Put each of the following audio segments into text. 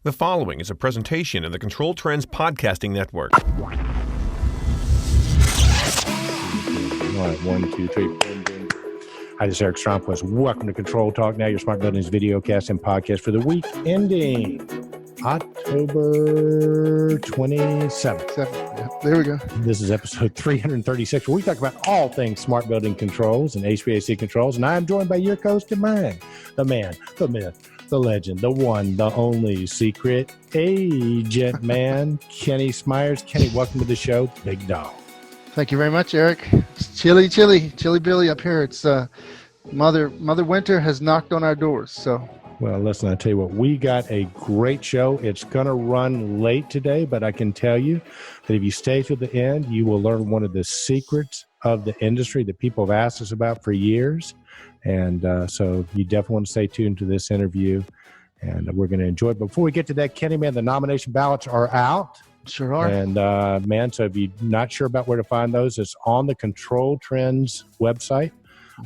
The following is a presentation of the Control Trends Podcasting Network. All right, 1, 2, 3, boom, boom. Hi, this is Eric Stromquist. Welcome to Control Talk, now your smart buildings video cast and podcast for the week ending October 27th. Yeah, there we go. This is episode 336, where we talk about all things smart building controls and HVAC controls. And I am joined by your host and mine, the man, the myth, the legend, the one, the only secret agent man, Kenny Smyers. Kenny, welcome to the show, Big Dog. Thank you very much, Eric. It's chilly Billy up here. It's Mother Winter has knocked on our doors. So, well, listen, I tell you what, we got a great show. It's going to run late today, but I can tell you that if you stay to the end, you will learn one of the secrets of the industry that people have asked us about for years. And so you definitely want to stay tuned to this interview, and we're going to enjoy it. Before we get to that, Kenny, man, the nomination ballots are out. Sure are. And, man, so if you're not sure about where to find those, it's on the Control Trends website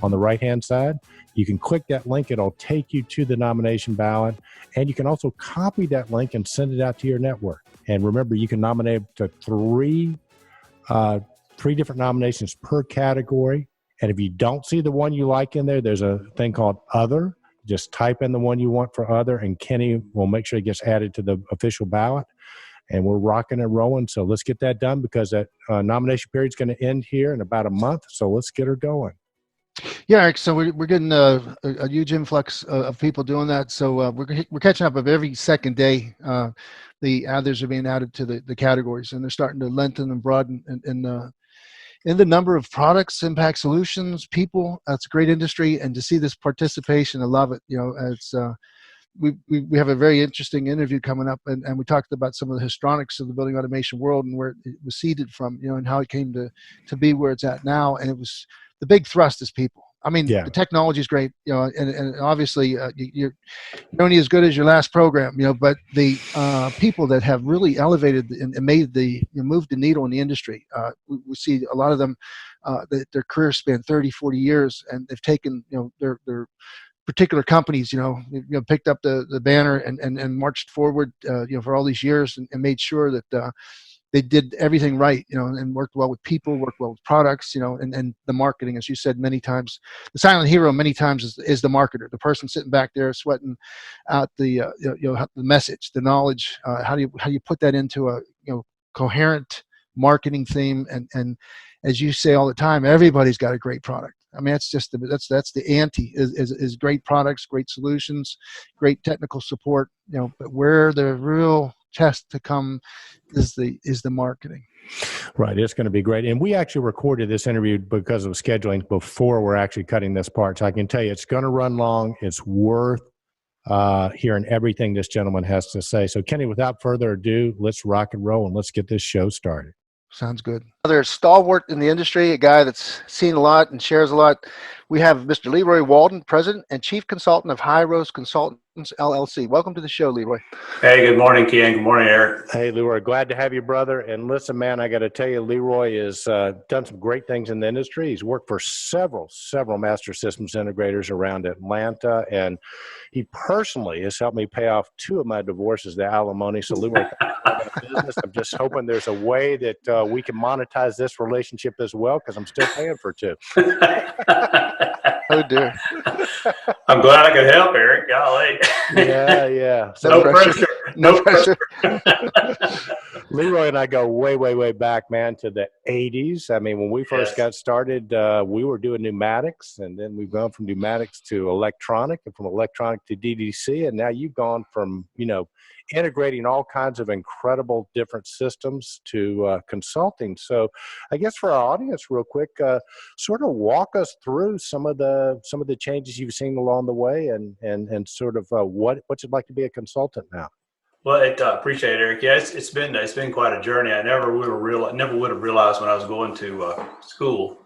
on the right-hand side. You can click that link. It'll take you to the nomination ballot. And you can also copy that link and send it out to your network. And remember, you can nominate up to three different nominations per category. And if you don't see the one you like in there, there's a thing called Other. Just type in the one you want for Other, and Kenny will make sure it gets added to the official ballot. And we're rocking and rolling. So let's get that done, because that nomination period is going to end here in about a month. So let's get her going. Yeah, Eric. So we're getting a huge influx of people doing that. So we're catching up of every second day. The others are being added to the categories, and they're starting to lengthen and broaden in the number of products, impact solutions, people. It's a great industry, and to see this participation, I love it. You know, it's we have a very interesting interview coming up, and we talked about some of the histrionics of the building automation world and where it was seeded from, you know, and how it came to be where it's at now. And it was the big thrust is people. I mean, The technology is great, you know, and obviously you're only as good as your last program, you know, but the people that have really elevated and made moved the needle in the industry, we see a lot of them, their career span 30, 40 years, and they've taken, you know, their particular companies, you know, picked up the banner and marched forward, you know, for all these years and made sure that they did everything right, you know, and worked well with people, worked well with products, you know, and the marketing, as you said many times, the silent hero many times is the marketer, the person sitting back there sweating out the message, the knowledge. How do you put that into a coherent marketing theme? And as you say all the time, everybody's got a great product. I mean, that's just that's the ante is great products, great solutions, great technical support, you know, but where the real test to come is the marketing. Right. It's going to be great. And we actually recorded this interview because of scheduling before we're actually cutting this part. So I can tell you it's going to run long. It's worth hearing everything this gentleman has to say. So Kenny, without further ado, let's rock and roll and let's get this show started. Sounds good. Another stalwart in the industry, a guy that's seen a lot and shares a lot. We have Mr. Leroy Walden, President and Chief Consultant of High Rose Consultants, LLC. Welcome to the show, Leroy. Hey, good morning, Ken. Good morning, Eric. Hey, Leroy. Glad to have you, brother. And listen, man, I got to tell you, Leroy has done some great things in the industry. He's worked for several master systems integrators around Atlanta, and he personally has helped me pay off 2 of my divorces, the alimony. So, Leroy, business. I'm just hoping there's a way that we can monetize this relationship as well, because I'm still paying for 2. Oh, dear. I'm glad I could help, Eric. Golly. Yeah. No pressure. No pressure. Leroy and I go way back, man, to the 80s. I mean, when we first got started, we were doing pneumatics, and then we've gone from pneumatics to electronic, and from electronic to DDC, and now you've gone from, integrating all kinds of incredible different systems to consulting. So I guess for our audience, real quick, sort of walk us through some of the changes you've seen along the way, and sort of what's it like to be a consultant now. Well, appreciate it, Eric. Yeah, it's been quite a journey. I never would have realized when I was going to school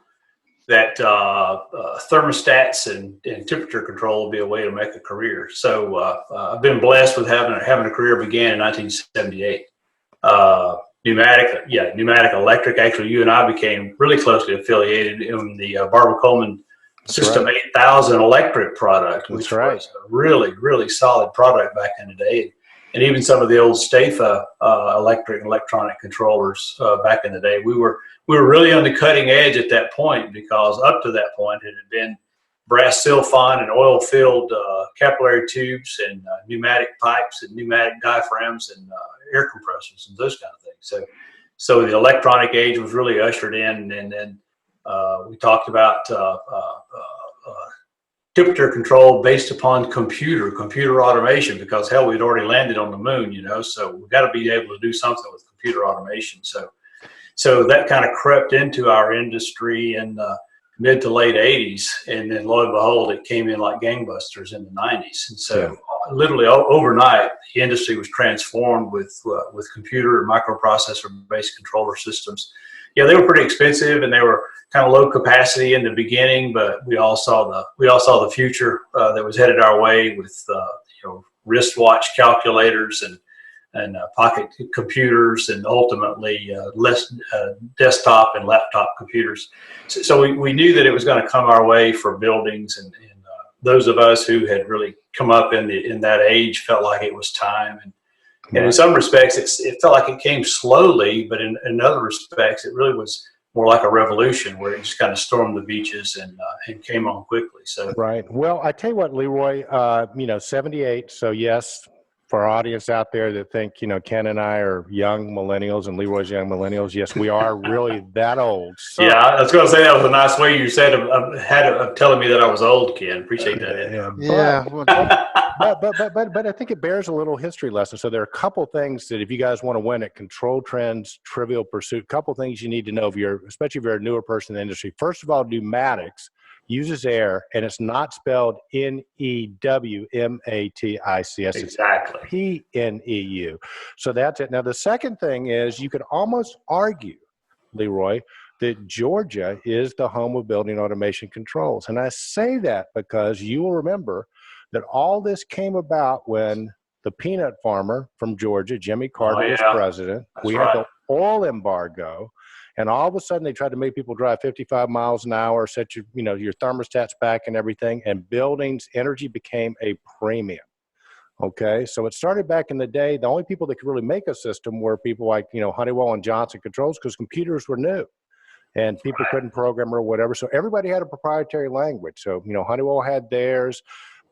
that thermostats and temperature control would be a way to make a career. So I've been blessed with having a career began in 1978. Pneumatic, electric. Actually, you and I became really closely affiliated in the Barbara Coleman System 8000 electric product, which was a really, really solid product back in the day. and even some of the old Stafa electric and electronic controllers back in the day. We were really on the cutting edge at that point, because up to that point it had been brass silphon and oil-filled capillary tubes and pneumatic pipes and pneumatic diaphragms and air compressors and those kind of things. So the electronic age was really ushered in, and then we talked about temperature control based upon computer automation, because hell, we'd already landed on the moon, so we've got to be able to do something with computer automation. So that kind of crept into our industry in mid to late 80s, and then lo and behold, it came in like gangbusters in the 90s. And so literally overnight, the industry was transformed with computer and microprocessor based controller systems. Yeah, they were pretty expensive and they were kind of low capacity in the beginning, but we all saw the future that was headed our way with wristwatch calculators and pocket computers, and ultimately less desktop and laptop computers. So we knew that it was going to come our way for buildings, and those of us who had really come up in that age felt like it was time. And in some respects, it felt like it came slowly, but in other respects, it really was more like a revolution, where it just kind of stormed the beaches and came on quickly. So right. Well, I tell you what, Leroy, 78. So yes, for our audience out there that think, Ken and I are young millennials and Leroy's young millennials, yes, we are really that old. So, yeah, I was going to say that was a nice way you said of telling me that I was old, Ken. Appreciate that. Yeah. But I think it bears a little history lesson. So there are a couple things that if you guys want to win at Control Trends, Trivial Pursuit, a couple things you need to know especially if you're a newer person in the industry. First of all, pneumatics uses air, and it's not spelled Newmatics. Exactly. It's Pneu. So that's it. Now, the second thing is you could almost argue, Leroy, that Georgia is the home of building automation controls. And I say that because you will remember that all this came about when the peanut farmer from Georgia, Jimmy Carter, was president. We had the oil embargo. And all of a sudden, they tried to make people drive 55 miles an hour, set your thermostats back and everything, and buildings, energy became a premium. Okay, so it started back in the day. The only people that could really make a system were people like, Honeywell and Johnson Controls, because computers were new and people couldn't program or whatever. So everybody had a proprietary language. So, Honeywell had theirs,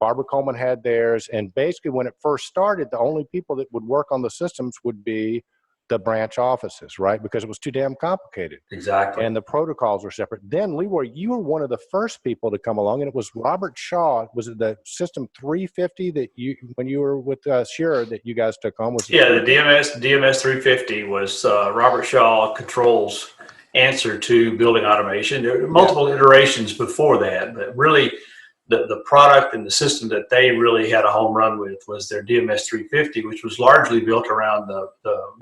Barbara Coleman had theirs. And basically, when it first started, the only people that would work on the systems would be the branch offices, right? Because it was too damn complicated. Exactly. And the protocols were separate. Then, Leroy, you were one of the first people to come along, and it was Robert Shaw. Was it the System 350 that when you were with Shearer, that you guys took on? The DMS 350 was Robert Shaw Controls' answer to building automation. There were multiple iterations before that, but really the product and the system that they really had a home run with was their DMS 350, which was largely built around the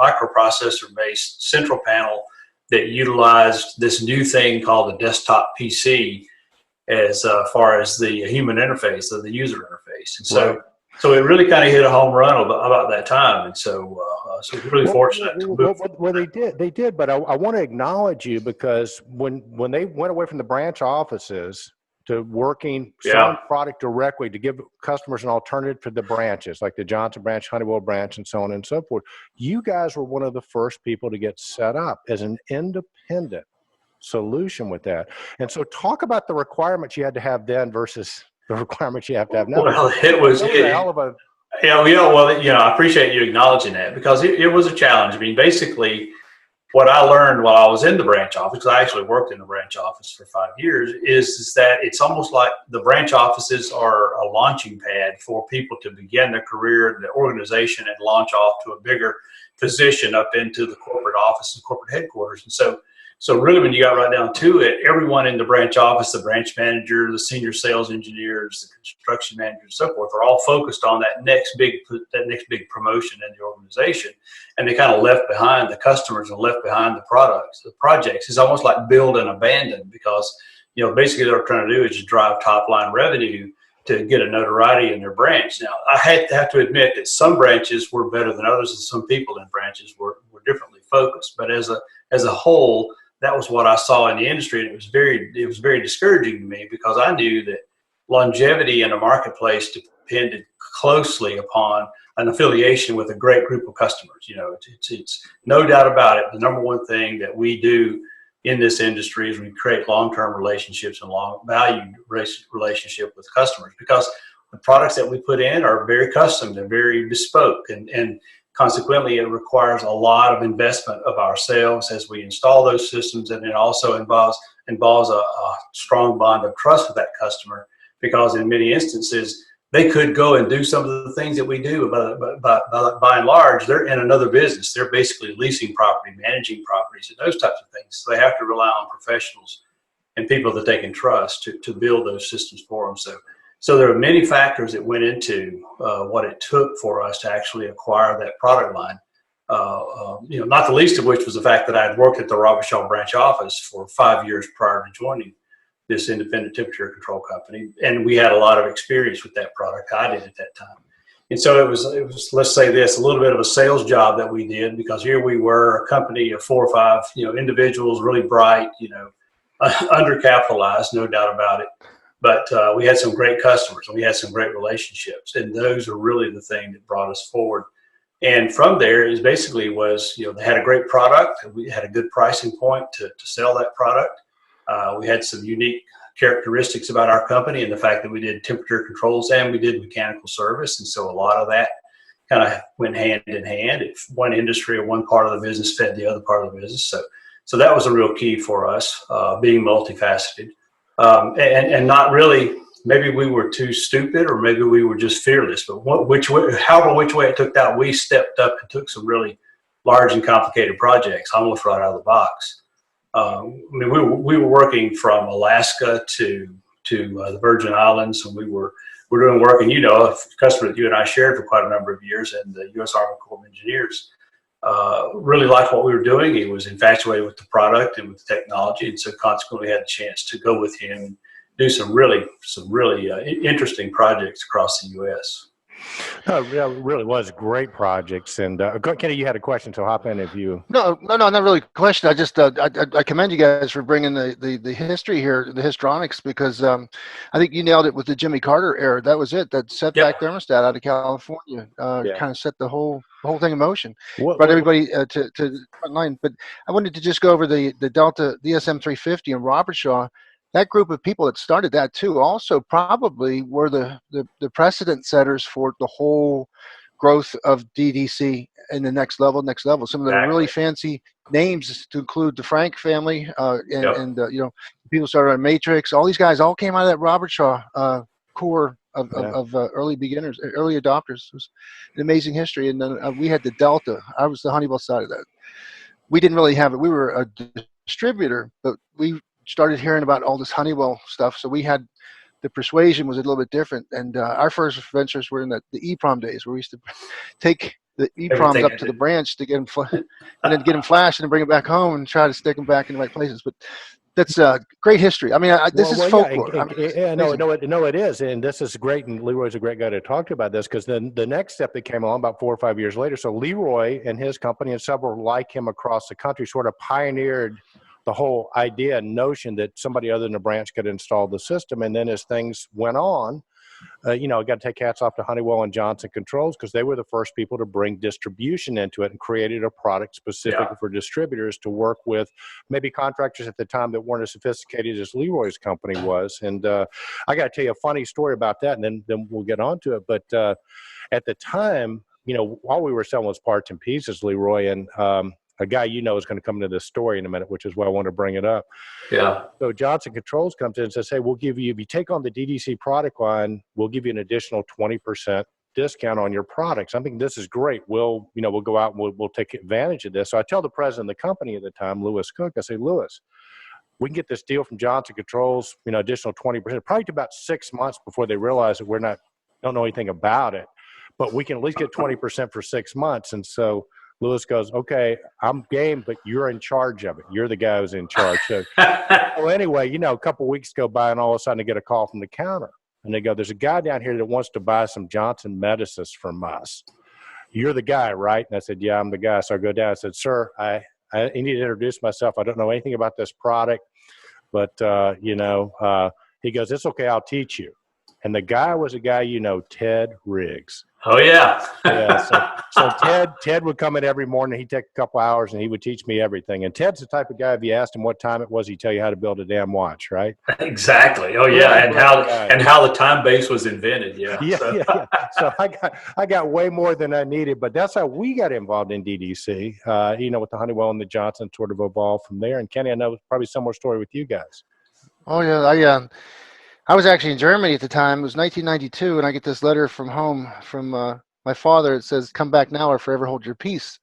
microprocessor-based central panel that utilized this new thing called the desktop PC as far as the human interface, of the user interface. And so it really kind of hit a home run about that time. And so we're really fortunate to move. Well, they did. But I want to acknowledge you, because when they went away from the branch offices to selling product directly to give customers an alternative to the branches, like the Johnson branch, Honeywell branch, and so on and so forth. You guys were one of the first people to get set up as an independent solution with that. And so talk about the requirements you had to have then versus the requirements you have to have now. Well, it was a hell of a... I appreciate you acknowledging that, because it was a challenge. I mean, basically, what I learned while I was in the branch office, because I actually worked in the branch office for 5 years, is that it's almost like the branch offices are a launching pad for people to begin their career in the organization and launch off to a bigger position up into the corporate office and corporate headquarters. And so really, when you got right down to it, everyone in the branch office, the branch manager, the senior sales engineers, the construction managers, and so forth, are all focused on that next big promotion in the organization. And they kind of left behind the customers and left behind the products, the projects. It's almost like build and abandon, because, basically what they're trying to do is just drive top line revenue to get a notoriety in their branch. Now, I have to admit that some branches were better than others, and some people in branches were differently focused. But as a whole, that was what I saw in the industry, and it was very discouraging to me, because I knew that longevity in a marketplace depended closely upon an affiliation with a great group of customers. You know, it's no doubt about it. The number one thing that we do in this industry is we create long-term relationships and long valued relationship with customers, because the products that we put in are very custom, they're very bespoke, and consequently, it requires a lot of investment of ourselves as we install those systems, and it also involves a strong bond of trust with that customer, because in many instances, they could go and do some of the things that we do, but by and large, they're in another business. They're basically leasing property, managing properties, and those types of things. So they have to rely on professionals and people that they can trust to build those systems for them. So there are many factors that went into what it took for us to actually acquire that product line. You know, not the least of which was the fact that I had worked at the Robertshaw branch office for 5 years prior to joining this independent temperature control company, and we had a lot of experience with that product. I did at that time, and so it was let's say this, a little bit of a sales job that we did, because here we were, a company of 4 or 5 individuals, really bright, undercapitalized, no doubt about it. But we had some great customers, and we had some great relationships, and those are really the thing that brought us forward. And from there is basically they had a great product, and we had a good pricing point to sell that product. We had some unique characteristics about our company, and the fact that we did temperature controls and we did mechanical service, and so a lot of that kind of went hand in hand. If one industry or one part of the business fed the other part of the business, so that was a real key for us, being multifaceted. And not really, maybe we were too stupid, or maybe we were just fearless, but however which way it took out, we stepped up and took some really large and complicated projects almost right out of the box. I mean, we were working from Alaska to the Virgin Islands, and we were doing work, and a customer that you and I shared for quite a number of years, and the U.S. Army Corps of Engineers really liked what we were doing. He was infatuated with the product and with the technology, and so consequently had a chance to go with him and do some really interesting projects across the U.S. No, it really was great projects. And Kenny, you had a question, so hop in if you. No, not really a question. I just I commend you guys for bringing the history here, the histrionics, because I think you nailed it with the Jimmy Carter era. That was it. That setback thermostat out of California kind of set the whole thing in motion. Brought everybody to the front line. But I wanted to just go over the Delta DSM 350 and Robertshaw. That group of people that started that too also probably were the precedent setters for the whole growth of DDC in the next level. Some of the really fancy names, to include the Frank family and people started on Matrix. All these guys all came out of that Robertshaw core of early beginners, early adopters. It was an amazing history. And then we had the Delta. I was the Honeywell side of that. We didn't really have it. We were a distributor, but we started hearing about all this Honeywell stuff. So we had, the persuasion was a little bit different. And our first ventures were in the EEPROM days, where we used to take the EEPROMs up to the branch to get them, and then get them flashed and bring them back home and try to stick them back in the right places. But that's great history. I mean, this is folklore. It is. And this is great. And Leroy's a great guy to talk to about this, because then the next step that came along about 4 or 5 years later. So Leroy and his company and several like him across the country sort of pioneered the whole idea and notion that somebody other than a branch could install the system. And then as things went on, I got to take hats off to Honeywell and Johnson Controls, because they were the first people to bring distribution into it and created a product specifically for distributors to work with maybe contractors at the time that weren't as sophisticated as Leroy's company was. And I got to tell you a funny story about that, and then we'll get on to it. But at the time, all we were selling was parts and pieces, Leroy, and a guy is going to come into this story in a minute, which is why I want to bring it up. Yeah. So Johnson Controls comes in and says, hey, we'll give you, if you take on the DDC product line, we'll give you an additional 20% discount on your products. I think this is great. We'll go out and we'll take advantage of this. So I tell the president of the company at the time, Lewis Cook, I say, Lewis, we can get this deal from Johnson Controls, additional 20%, probably to about 6 months before they realize that don't know anything about it, but we can at least get 20% for 6 months. And so Lewis goes, okay, I'm game, but you're in charge of it. You're the guy who's in charge. So well, anyway, a couple of weeks go by, and all of a sudden I get a call from the counter. And they go, there's a guy down here that wants to buy some Johnson Medicus from us. You're the guy, right? And I said, yeah, I'm the guy. So I go down and said, sir, I need to introduce myself. I don't know anything about this product. But, he goes, it's okay, I'll teach you. And the guy was a guy, Ted Riggs. Oh yeah. Yeah. So Ted would come in every morning. He'd take a couple hours and he would teach me everything. And Ted's the type of guy, if you asked him what time it was, he'd tell you how to build a damn watch, right? Exactly. Oh yeah. And how the time base was invented. Yeah. Yeah. So I got way more than I needed, but that's how we got involved in DDC. With the Honeywell and the Johnson sort of evolved from there. And Kenny, I know probably a similar story with you guys. Oh yeah. I was actually in Germany at the time. It was 1992, and I get this letter from home from my father. It says, "Come back now or forever hold your peace."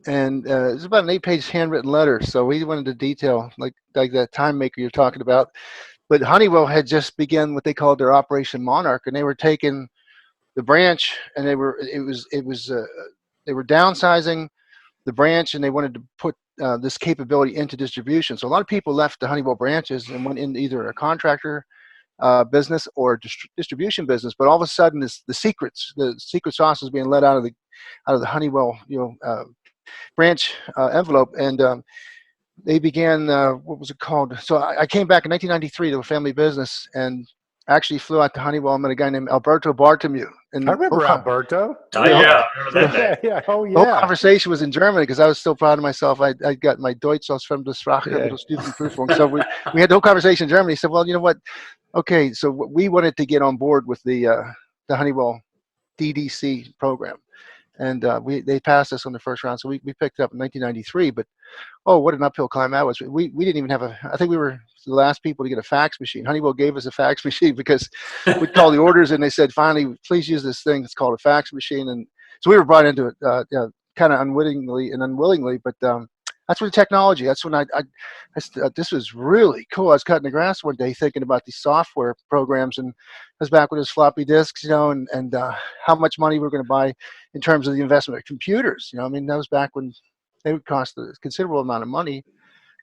And it's about an 8-page handwritten letter. So we went into detail, like that time maker you're talking about. But Honeywell had just begun what they called their Operation Monarch, and they were taking the branch, and they were downsizing the branch, and they wanted to put this capability into distribution. So a lot of people left the Honeywell branches and went into either a contractor business or distribution business, but all of a sudden the secret sauce was being let out of the Honeywell branch envelope, and they began what was it called? So I came back in 1993 to a family business and actually flew out to Honeywell. I met a guy named Alberto Bartomeu. And I remember Alberto. Oh yeah, I remember that Yeah. Oh yeah. The whole conversation was in German because I was still proud of myself. I got my Deutsch als fremde Sprache, So we had the whole conversation in German. He said, "Well, you know what? Okay, so we wanted to get on board with the Honeywell DDC program, and they passed us on the first round. So we picked it up in 1993. But what an uphill climb that was. We didn't even have I think we were the last people to get a fax machine. Honeywell gave us a fax machine because we'd call the orders and they said, finally, please use this thing. It's called a fax machine. And so we were brought into it kind of unwittingly and unwillingly, but that's when technology, that's when this was really cool. I was cutting the grass one day thinking about these software programs, and I was back with those floppy disks, and how much money we were going to buy in terms of the investment of computers. That was back when they would cost a considerable amount of money.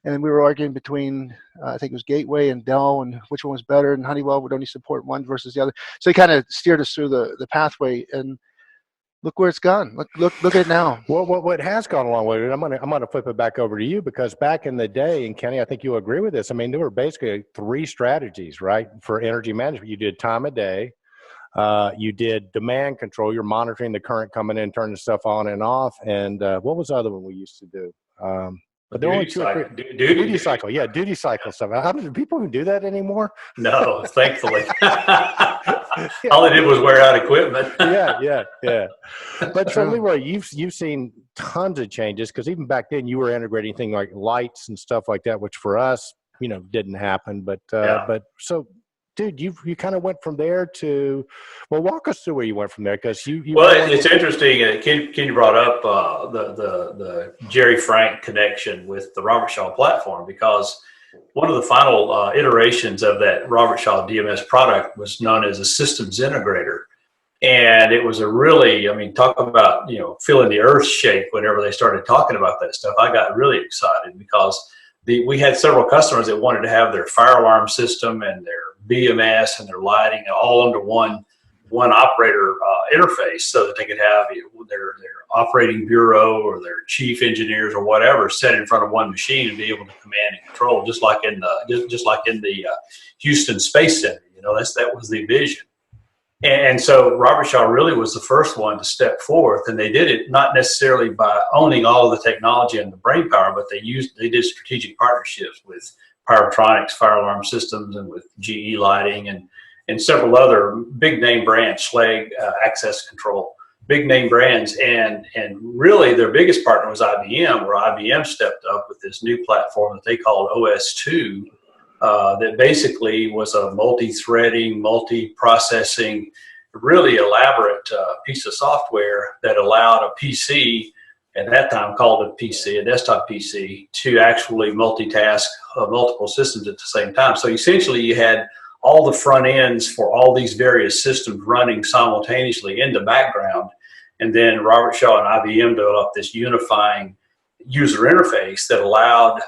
And we were arguing between, I think it was Gateway and Dell, and which one was better, and Honeywell would only support one versus the other. So he kind of steered us through the pathway, and look where it's gone. Look at it now. Well, what has gone a long way, and I'm gonna flip it back over to you, because back in the day, and Kenny, I think you'll agree with this. I mean, there were basically 3 strategies, right, for energy management. You did time of day, you did demand control. You're monitoring the current coming in, turning stuff on and off, and what was the other one we used to do? But there were only 2 or 3. Duty cycle. Yeah, duty cycle stuff. Do people even do that anymore? No, thankfully. All they did was wear out equipment. Yeah. But so Leroy, you've seen tons of changes, because even back then you were integrating things like lights and stuff like that, which for us, didn't happen. But so, dude, you kind of went from there to, walk us through where you went from there, because you. It's interesting. Kenny brought up the Jerry Frank connection with the Robert Shaw platform, because one of the final iterations of that Robert Shaw DMS product was known as a systems integrator. And it was a really, talk about, feeling the earth shake whenever they started talking about that stuff. I got really excited because we had several customers that wanted to have their fire alarm system and their BMS and their lighting all under one operator interface, so that they could have their operating bureau or their chief engineers or whatever set in front of one machine and be able to command and control, just like in the Houston Space Center. That was the vision. And so Robert Shaw really was the first one to step forth, and they did it not necessarily by owning all of the technology and the brain power, but they did strategic partnerships with Pyrotronics fire alarm systems and with GE lighting and several other big name brands, Schlage, Access Control, big name brands. And really their biggest partner was IBM, where IBM stepped up with this new platform that they called OS2, that basically was a multi-threading, multi-processing, really elaborate piece of software that allowed a PC, at that time called a PC, a desktop PC, to actually multitask multiple systems at the same time. So essentially you had all the front ends for all these various systems running simultaneously in the background. And then Robert Shaw and IBM developed this unifying user interface that allowed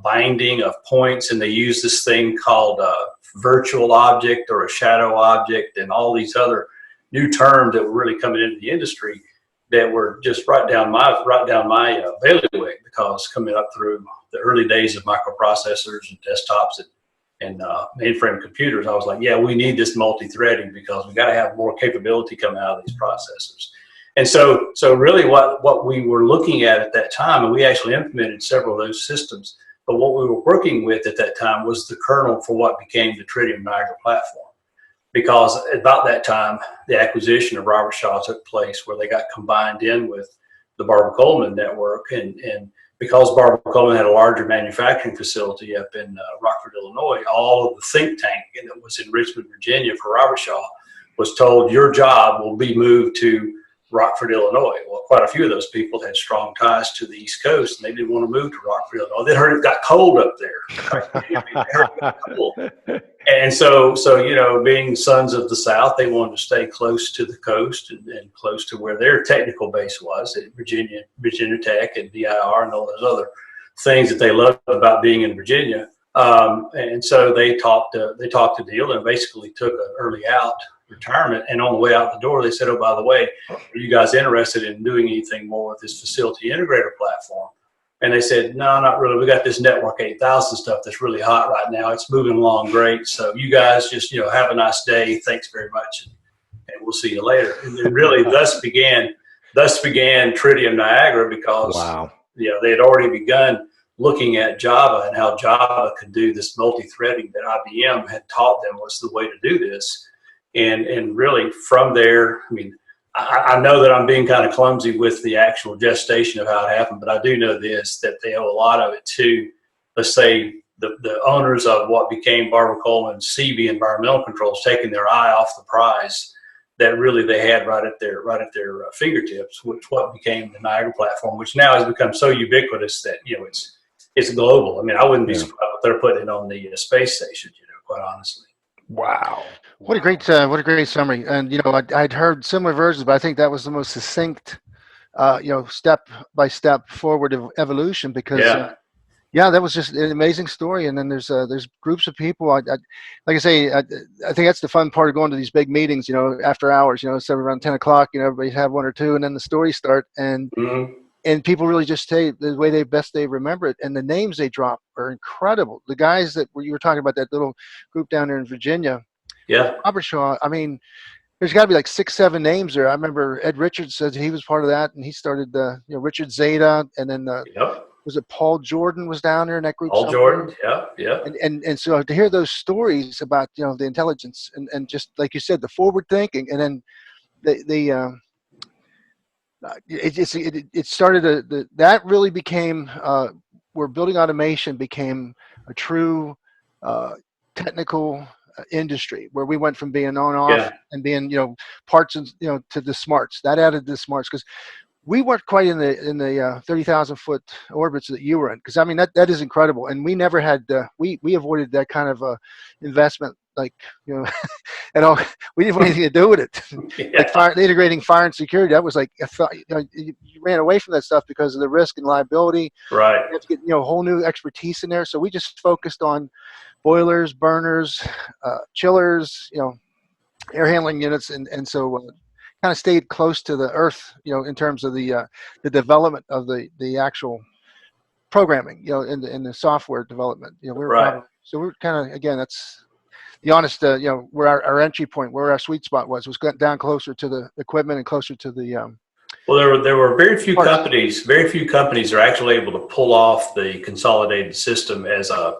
binding of points, and they used this thing called a virtual object or a shadow object and all these other new terms that were really coming into the industry that were just right down my bailiwick, because coming up through the early days of microprocessors and desktops mainframe computers. I was like, yeah, we need this multi-threading because we got to have more capability coming out of these processors. And so really what we were looking at that time, and we actually implemented several of those systems, but what we were working with at that time was the kernel for what became the Tritium Niagara platform. Because about that time, the acquisition of Robert Shaw took place where they got combined in with the Barber-Coleman network. And because Barber-Coleman had a larger manufacturing facility up in Rockford, Illinois, all of the think tank that was in Richmond, Virginia for Robert Shaw was told, your job will be moved to Rockford, Illinois. Well, quite a few of those people had strong ties to the East Coast, and they didn't want to move to Rockford, Illinois. They heard it got cold up there. They heard it got cold. And so, being sons of the South, they wanted to stay close to the coast and close to where their technical base was at Virginia Tech and VIR and all those other things that they loved about being in Virginia. And so they talked a deal and basically took an early out retirement. And on the way out the door, they said, oh, by the way, are you guys interested in doing anything more with this facility integrator platform? And they said, no, not really. We got this Network 8000 stuff that's really hot right now. It's moving along great. So you guys just, have a nice day. Thanks very much. And we'll see you later. And then really thus began Tritium Niagara because, they had already begun looking at Java and how Java could do this multi-threading that IBM had taught them was the way to do this. And really from there, I know that I'm being kind of clumsy with the actual gestation of how it happened, but I do know this, that they owe a lot of it to, let's say, the owners of what became Barber-Coleman CB Environmental Controls taking their eye off the prize that really they had right at their fingertips, which what became the Niagara platform, which now has become so ubiquitous that it's global. I wouldn't be surprised if they're putting it on the space station, quite honestly. Wow. What a great summary. And, I'd heard similar versions, but I think that was the most succinct, step by step forward of evolution because, that was just an amazing story. And then there's groups of people. Like I say, I think that's the fun part of going to these big meetings, after hours, so around 10 o'clock, everybody have one or two and then the stories start and, and people really just say the way they remember it. And the names they drop are incredible. The guys that you were talking about, that little group down there in Virginia. Yeah. Robert Shaw. There's got to be like 6-7 names there. I remember Ed Richards said he was part of that. And he started Richard Zeta. And then was it Paul Jordan was down there in that group? Paul Jordan. Yeah. And so to hear those stories about, the intelligence and just like you said, the forward thinking and then it started that really became where building automation became a true technical industry where we went from being on off and being parts and to the smarts that added the smarts because we weren't quite in the 30,000 foot orbits that you were in because that is incredible and we never had we avoided that kind of investment like at all. We didn't want anything to do with it. Like integrating fire and security, that was like you ran away from that stuff because of the risk and liability. Right. You have to get whole new expertise in there. So we just focused on boilers, burners, chillers, air handling units, and so kind of stayed close to the earth, in terms of the development of the actual programming, in the software development. We were so we're kind of again that's. The honest, where our entry point, where our sweet spot was down closer to the equipment and closer to the. Well, there were very few companies. Very few companies are actually able to pull off the consolidated system as a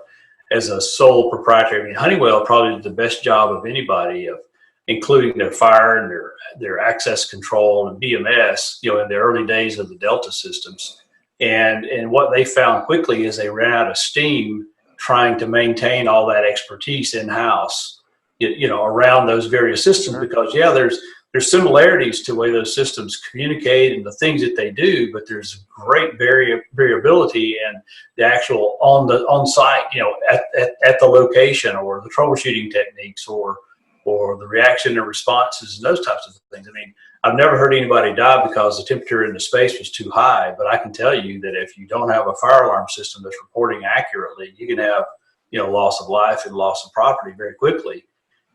sole proprietary. Honeywell probably did the best job of anybody of including their fire and their access control and BMS. In the early days of the Delta systems, and what they found quickly is they ran out of steam trying to maintain all that expertise in-house, around those various systems because, there's similarities to the way those systems communicate and the things that they do, but there's great variability in the actual on-site, at the location or the troubleshooting techniques or the reaction and responses and those types of things. I've never heard anybody die because the temperature in the space was too high, but I can tell you that if you don't have a fire alarm system that's reporting accurately, you can have, loss of life and loss of property very quickly.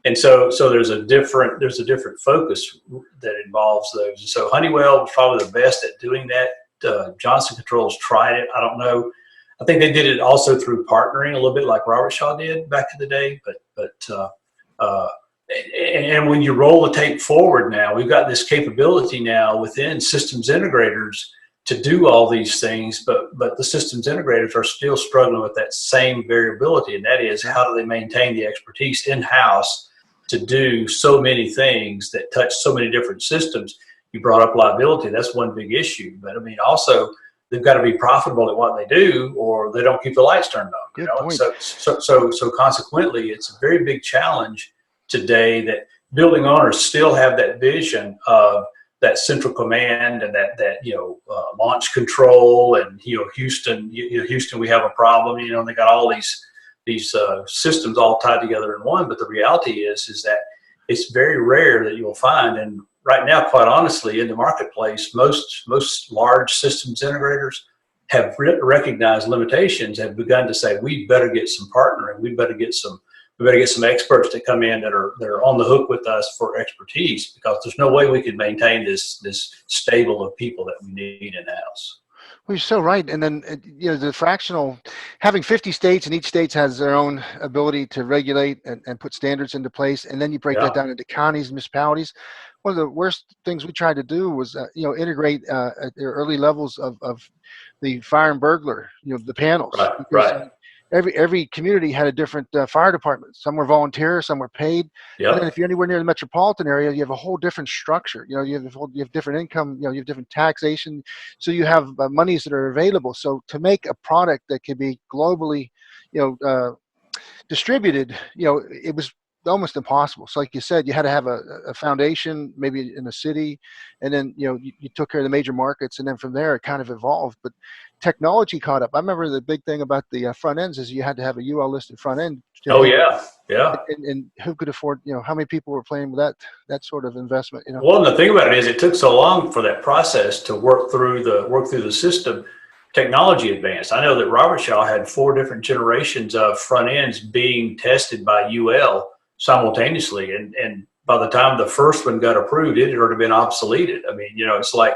And so there's a different focus that involves those. And so Honeywell was probably the best at doing that. Johnson Controls tried it. I don't know. I think they did it also through partnering a little bit like Robert Shaw did back in the day. And when you roll the tape forward now, we've got this capability now within systems integrators to do all these things, but the systems integrators are still struggling with that same variability, and that is how do they maintain the expertise in-house to do so many things that touch so many different systems. You brought up liability. That's one big issue. But I mean, also, they've got to be profitable at what they do or they don't keep the lights turned on. Good point. So consequently, it's a very big challenge today that building owners still have that vision of that central command and that launch control and Houston, we have a problem. They got all these systems all tied together in one. But the reality is that it's very rare that you'll find. And right now, quite honestly, in the marketplace, most large systems integrators have recognized limitations, have begun to say, we better get some partnering. We better get some experts that come in that are on the hook with us for expertise, because there's no way we could maintain this stable of people that we need in-house. Well, you're so right. And then, the fractional, having 50 states, and each state has their own ability to regulate and put standards into place. And then you break that down into counties, municipalities. One of the worst things we tried to do was, integrate at the early levels of the fire and burglar, the panels. Right. Every community had a different fire department. Some were volunteer, some were paid. Yep. And then if you're anywhere near the metropolitan area, you have a whole different structure. You have different income. You have different taxation. So you have monies that are available. So to make a product that could be globally, distributed, it was almost impossible. So like you said, you had to have a foundation, maybe in a city, and then you took care of the major markets, and then from there it kind of evolved. But technology caught up. I remember the big thing about the front ends is you had to have a UL listed front end. Oh yeah. And who could afford? How many people were playing with that sort of investment? Well, and the thing about it is, it took so long for that process to work through the system. Technology advanced. I know that Robert Shaw had 4 different generations of front ends being tested by UL simultaneously, and by the time the first one got approved, it had already been obsoleted. I mean, it's like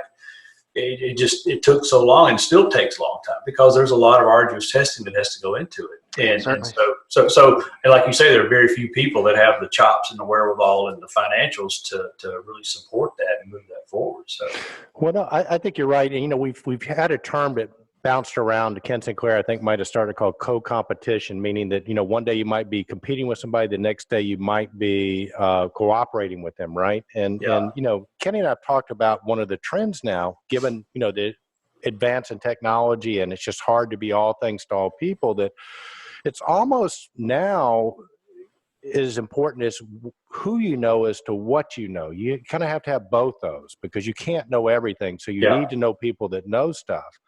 it took so long, and still takes a long time, because there's a lot of arduous testing that has to go into it. And so like you say, there are very few people that have the chops and the wherewithal and the financials to really support that and move that forward. So, well, no, I think you're right. And, we've had a term that bounced around. Ken Sinclair, I think, might have started called co-competition, meaning that, one day you might be competing with somebody, the next day you might be cooperating with them, right? And Kenny and I have talked about one of the trends now, given, the advance in technology, and it's just hard to be all things to all people, that it's almost now as important as who you know as to what you know. You kind of have to have both those, because you can't know everything. So you need to know people that know stuff.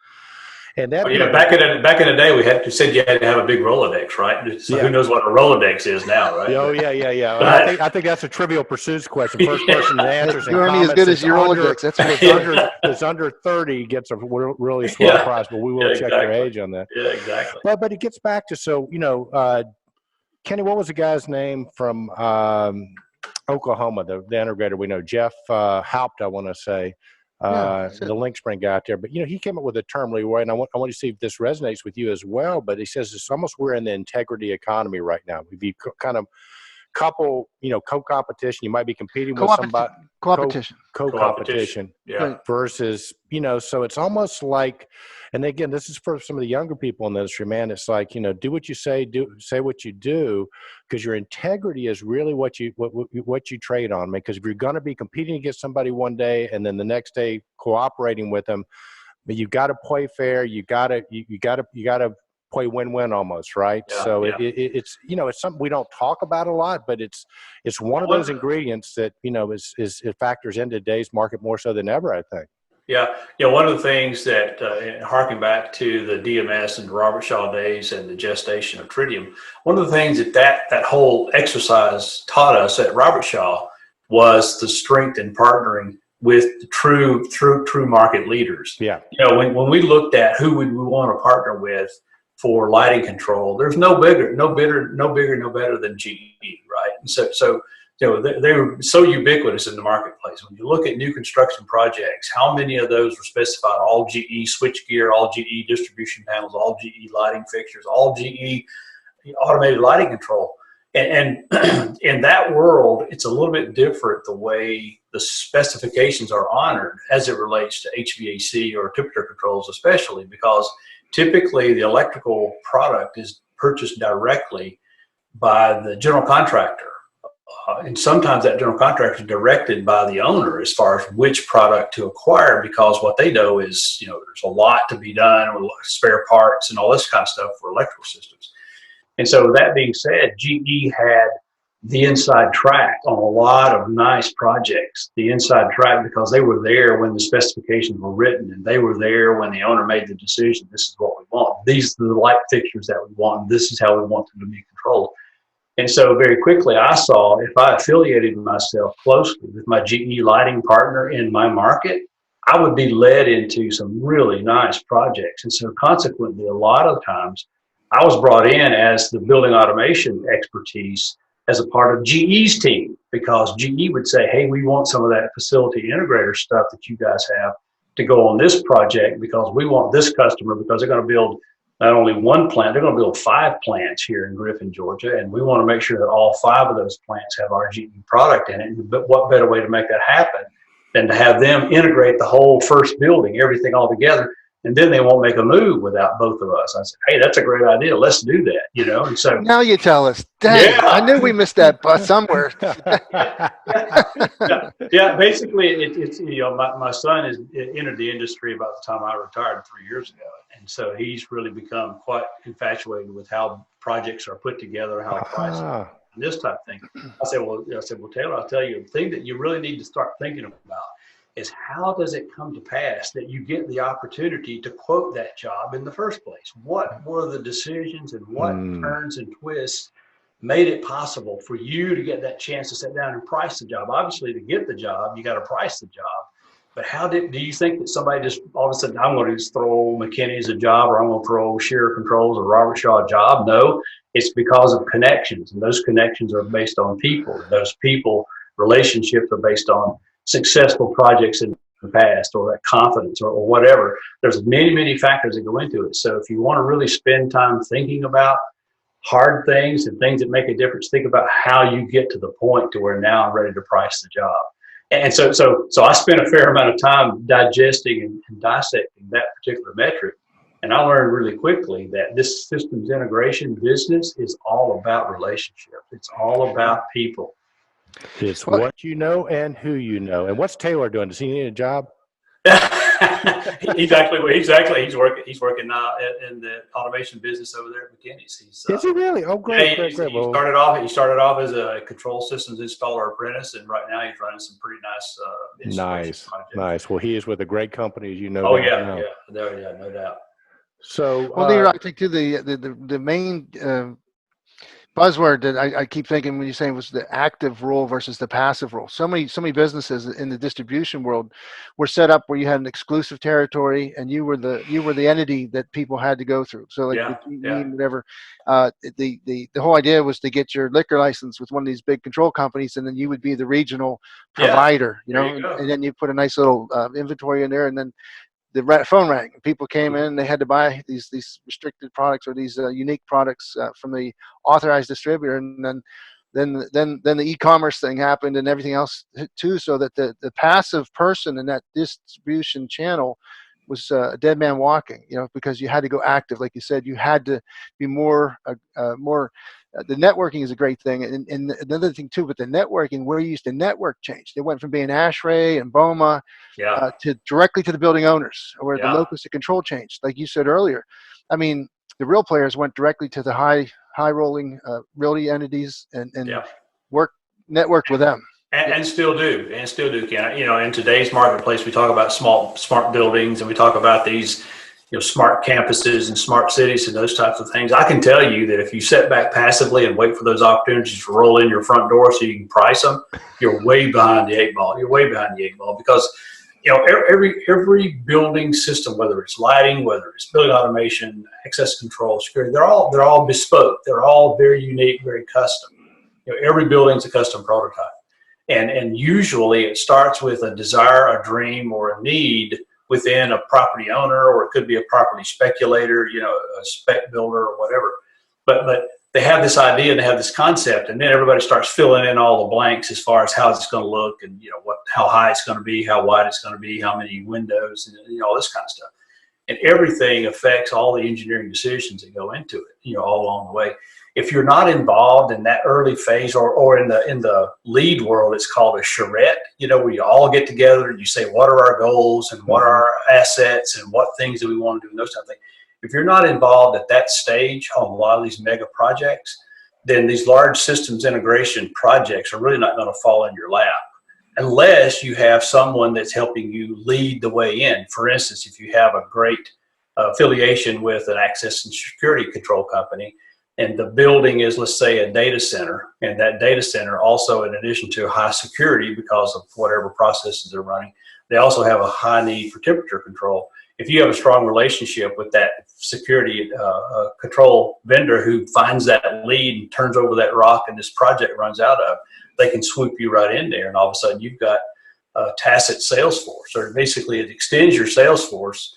And that back in the day, you said you had to have a big Rolodex, right? So who knows what a Rolodex is now, right? Oh yeah. I think that's a Trivial Pursuits question. First person to answer. You're only as good as your Rolodex. That's what it's under 30 gets a really swell prize, but we will check your age on that. Yeah, exactly. But it gets back to Kenny, what was the guy's name from Oklahoma, the integrator we know, Jeff Haupt, I want to say. The link spring guy out there, but he came up with a term, Leroy, and I want to see if this resonates with you as well. But he says it's almost, we're in the integrity economy right now. If you kind of couple, co-competition, you might be competing with somebody. Co-competition, versus, so it's almost like, and again, this is for some of the younger people in the industry, man. It's like, do what you say, say what you do, because your integrity is really what you trade on, man. Because if you're going to be competing against somebody one day and then the next day cooperating with them, but you've got to play fair. You got to play win-win almost, right? Yeah, so it's it's something we don't talk about a lot, but it's one of those ingredients that it factors into today's market more so than ever, I think. Yeah. One of the things that, harking back to the DMS and Robert Shaw days and the gestation of tritium, one of the things that whole exercise taught us at Robert Shaw was the strength in partnering with the true market leaders. Yeah. When we looked at who would we want to partner with for lighting control, there's no better than GE, right? And so they were so ubiquitous in the marketplace. When you look at new construction projects, how many of those were specified all GE switchgear, all GE distribution panels, all GE lighting fixtures, all GE automated lighting control? And in that world, it's a little bit different the way the specifications are honored as it relates to HVAC or temperature controls, especially because typically the electrical product is purchased directly by the general contractor. And sometimes that general contractor is directed by the owner as far as which product to acquire, because what they know is, there's a lot to be done with spare parts and all this kind of stuff for electrical systems. And so that being said, GE had the inside track on a lot of nice projects, the inside track, because they were there when the specifications were written, and they were there when the owner made the decision. This is what we want. These are the light fixtures that we want. This is how we want them to be controlled. And so very quickly I saw, if I affiliated myself closely with my GE lighting partner in my market, I would be led into some really nice projects. And so consequently, a lot of times I was brought in as the building automation expertise as a part of GE's team, because GE would say, hey, we want some of that facility integrator stuff that you guys have to go on this project, because we want this customer, because they're going to build not only one plant, they're going to build 5 plants here in Griffin, Georgia. And we want to make sure that all 5 of those plants have our GE product in it. But what better way to make that happen than to have them integrate the whole first building, everything all together, and then they won't make a move without both of us. I said, hey, that's a great idea. Let's do that, And so now you tell us. Dang, yeah. I knew we missed that bus somewhere. Yeah, basically, it's my son entered the industry about the time I retired 3 years ago, and so he's really become quite infatuated with how projects are put together, how pricing, and this type of thing. I said, well, Taylor, I'll tell you, the thing that you really need to start thinking about is how does it come to pass that you get the opportunity to quote that job in the first place? What were the decisions and what turns and twists made it possible for you to get that chance to sit down and price the job? Obviously, to get the job, you got to price the job. But do you think that somebody just all of a sudden, I'm going to just throw McKinney's a job, or I'm going to throw Shearer Controls or Robert Shaw a job? No, it's because of connections. And those connections are based on people. Those people relationships are based on successful projects in the past, or that confidence, or whatever. There's many, many factors that go into it. So if you want to really spend time thinking about hard things and things that make a difference, think about how you get to the point to where now I'm ready to price the job. And so I spent a fair amount of time digesting and dissecting that particular metric. And I learned really quickly that this systems integration business is all about relationships. It's all about people. It's what you know and who you know. And what's Taylor doing? Does he need a job? Exactly. He's working now in the automation business over there at McKinney's. Is he really? Oh, great, great. He started off as a control systems installer apprentice, and right now he's running some pretty nice projects. Nice. Well, he is with a great company, as you know. Oh yeah, no doubt. So, Leroy, I think too the main buzzword that I keep thinking when you're saying was the active role versus the passive role. So many businesses in the distribution world were set up where you had an exclusive territory and you were the entity that people had to go through. So whatever. The whole idea was to get your liquor license with one of these big control companies, and then you would be the regional provider. And then you put a nice little inventory in there, and then the phone rang. People came in, they had to buy these restricted products or these unique products from the authorized distributor, and then the e-commerce thing happened and everything else too, so that the passive person in that distribution channel was a dead man walking, because you had to go active. Like you said, you had to be more the networking is a great thing. And another thing too, but the networking, where you used to network changed. They went from being ASHRAE and BOMA to directly to the building owners, where the locus of control changed. Like you said earlier, I mean, the real players went directly to the high rolling realty entities and networked with them. And still do, Ken. In today's marketplace, we talk about smart buildings, and we talk about these smart campuses and smart cities and those types of things. I can tell you that if you sit back passively and wait for those opportunities to roll in your front door so you can price them, you're way behind the 8 ball. You're way behind the 8 ball because, every building system, whether it's lighting, whether it's building automation, access control, security, they're all bespoke. They're all very unique, very custom. every building's a custom prototype. And usually it starts with a desire, a dream, or a need within a property owner, or it could be a property speculator, a spec builder or whatever. But they have this idea, they have this concept, and then everybody starts filling in all the blanks as far as how it's going to look, and how high it's going to be, how wide it's going to be, how many windows, and all this kind of stuff. And everything affects all the engineering decisions that go into it, all along the way. If you're not involved in that early phase, or in the lead world, it's called a charrette, where you all get together and you say, what are our goals and what are our assets and what things do we want to do and those kind of things. If you're not involved at that stage on a lot of these mega projects, then these large systems integration projects are really not going to fall in your lap unless you have someone that's helping you lead the way in. For instance, if you have a great affiliation with an access and security control company, and the building is, let's say, a data center, and that data center also, in addition to high security because of whatever processes they're running, they also have a high need for temperature control. If you have a strong relationship with that security control vendor who finds that lead and turns over that rock and this project runs out of, they can swoop you right in there, and all of a sudden you've got a tacit sales force, or basically it extends your sales force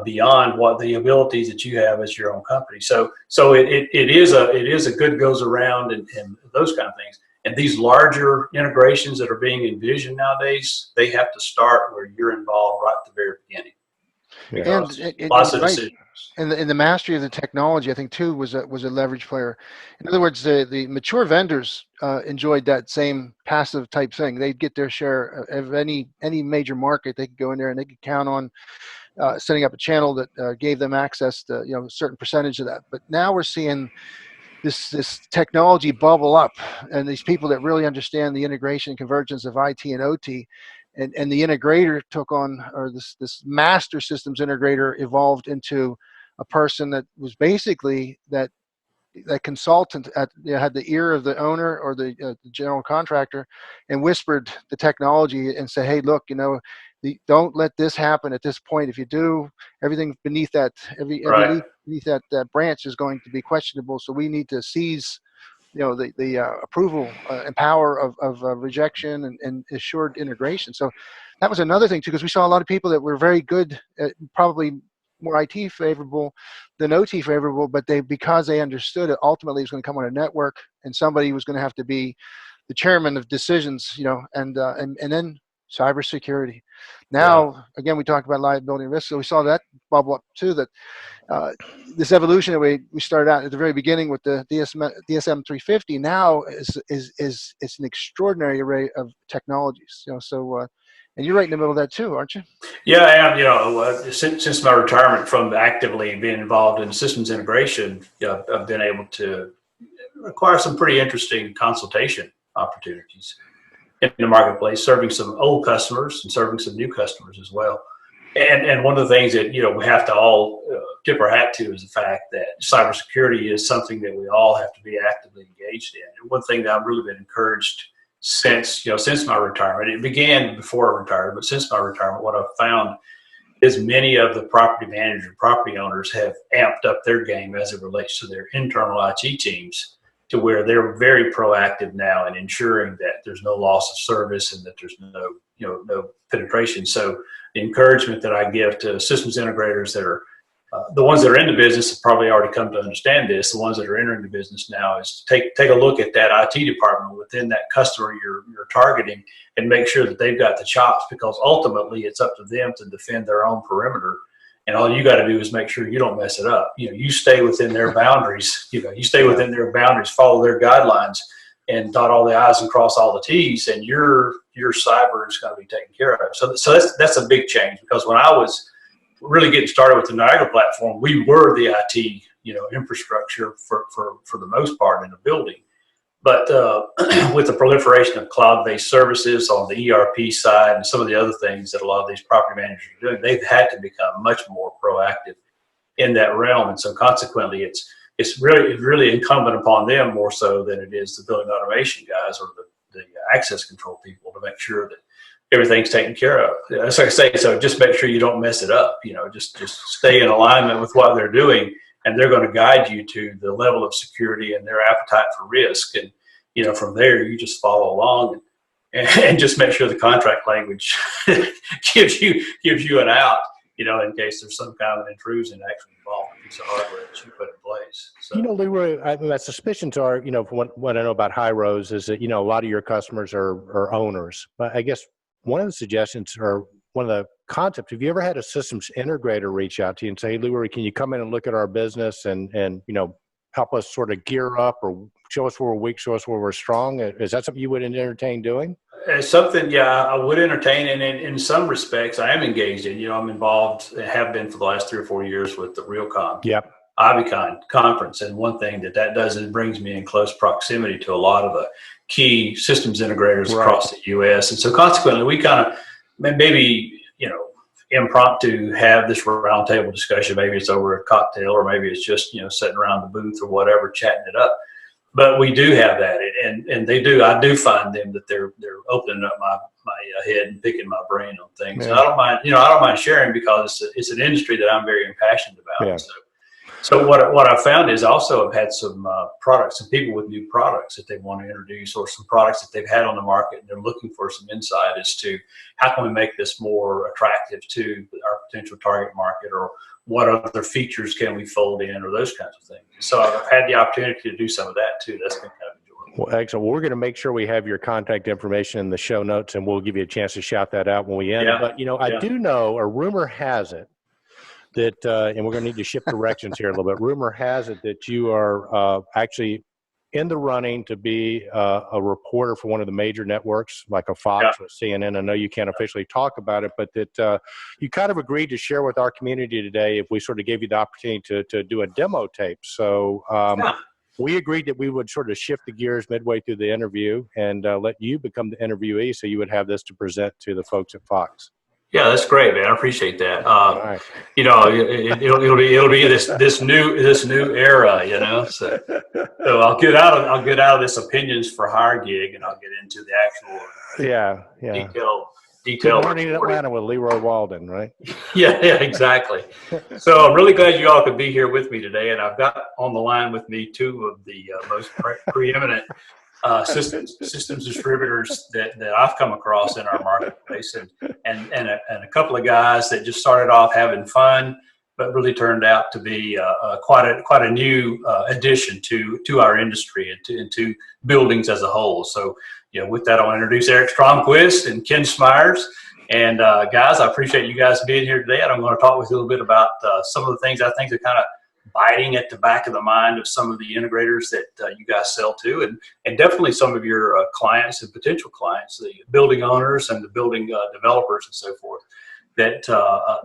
beyond what the abilities that you have as your own company. So it is a good goes around and those kind of things. And these larger integrations that are being envisioned nowadays, they have to start where you're involved right at the very beginning. And lots of right. decisions. And the mastery of the technology, I think, too, was a leverage player. In other words, the mature vendors enjoyed that same passive type thing. They'd get their share of any major market. They could go in there and they could count on setting up a channel that gave them access to a certain percentage of that. But now we're seeing this technology bubble up, and these people that really understand the integration and convergence of IT and OT, and the integrator took on, or this master systems integrator evolved into a person that was basically that consultant had the ear of the owner or the general contractor, and whispered the technology and say, hey, look, don't let this happen at this point. If you do, everything beneath that, every leaf beneath that branch is going to be questionable. So we need to seize, the approval and power of rejection and assured integration. So that was another thing too, because we saw a lot of people that were very good at, probably more IT favorable than OT favorable, but because they understood it, ultimately it was going to come on a network, and somebody was going to have to be the chairman of decisions, and then cybersecurity. Now, again, we talked about liability and risk, so we saw that bubble up too. That this evolution that we started out at the very beginning with the DSM 350 now is an extraordinary array of technologies. And you're right in the middle of that too, aren't you? Yeah, I am. Since my retirement from actively being involved in systems integration, I've been able to acquire some pretty interesting consultation opportunities in the marketplace, serving some old customers and serving some new customers as well. And one of the things that we have to all tip our hat to is the fact that cybersecurity is something that we all have to be actively engaged in. And one thing that I've really been encouraged since my retirement, it began before I retired, but since my retirement, what I've found is many of the property managers, property owners have amped up their game as it relates to their internal IT teams, to where they're very proactive now in ensuring that there's no loss of service and that there's no penetration. So the encouragement that I give to systems integrators that are the ones that are in the business have probably already come to understand this. The ones that are entering the business now is to take a look at that IT department within that customer you're targeting, and make sure that they've got the chops, because ultimately it's up to them to defend their own perimeter. And all you got to do is make sure you don't mess it up. You stay within their boundaries. You stay within their boundaries, follow their guidelines, and dot all the I's and cross all the T's, and your cyber is going to be taken care of. So that's a big change, because when I was really getting started with the Niagara platform, we were the IT infrastructure for the most part in the building. But with the proliferation of cloud-based services on the ERP side and some of the other things that a lot of these property managers are doing, they've had to become much more proactive in that realm. And so consequently, it's really incumbent upon them more so than it is the building automation guys or the access control people to make sure that everything's taken care of. As I say, so just make sure you don't mess it up. Just stay in alignment with what they're doing, and they're going to guide you to the level of security and their appetite for risk. And from there, you just follow along and just make sure the contract language gives you an out, in case there's some kind of an intrusion actually involved in a piece of hardware that you put in place. So, Leroy, my suspicions are, from what I know about high rows is that, a lot of your customers are owners. But I guess one of the suggestions or one of the concepts, have you ever had a systems integrator reach out to you and say, hey, Leroy, can you come in and look at our business and help us sort of gear up or show us where we're weak, show us where we're strong? Is that something you would entertain doing? It's something, I would entertain, and in some respects, I am engaged in. I'm involved, have been for the last 3 or 4 years with the Realcom Ivicon conference, and one thing that does is it brings me in close proximity to a lot of the key systems integrators across the U.S., and so consequently, we kind of maybe impromptu have this roundtable discussion. Maybe it's over a cocktail, or maybe it's just sitting around the booth or whatever, chatting it up. But we do have that, and they do. I do find them that they're opening up my head and picking my brain on things. Yeah. And I don't mind, I don't mind sharing because it's an industry that I'm very impassioned about. Yeah. So what I found is also I've had some people with new products that they want to introduce, or some products that they've had on the market, and they're looking for some insight as to how can we make this more attractive to our potential target market, or what other features can we fold in, or those kinds of things. So I've had the opportunity to do some of that too. That's been kind of enjoyable. Well, excellent. We're going to make sure we have your contact information in the show notes, and we'll give you a chance to shout that out when we end. Yeah. But, I do know, a rumor has it, that, and we're going to need to shift directions here a little bit. Rumor has it that you are actually in the running to be a reporter for one of the major networks, like a Fox or CNN. I know you can't officially talk about it, but that you kind of agreed to share with our community today if we sort of gave you the opportunity to do a demo tape. So we agreed that we would sort of shift the gears midway through the interview and let you become the interviewee, so you would have this to present to the folks at Fox. Yeah, that's great, man. I appreciate that. Right. It'll be this new era, So I'll get out of this opinions for hire gig, and I'll get into the actual detail. Good morning in Atlanta with Leroy Walden, right? Yeah, exactly. So I'm really glad you all could be here with me today, and I've got on the line with me two of the most preeminent systems distributors that I've come across in our marketplace, and a couple of guys that just started off having fun, but really turned out to be quite a new addition to our industry and to buildings as a whole. So, with that, I'll introduce Eric Stromquist and Ken Smyers. And guys, I appreciate you guys being here today. And I'm going to talk with you a little bit about some of the things I think are kind of biting at the back of the mind of some of the integrators that you guys sell to, and definitely some of your clients and potential clients, the building owners and the building developers and so forth, that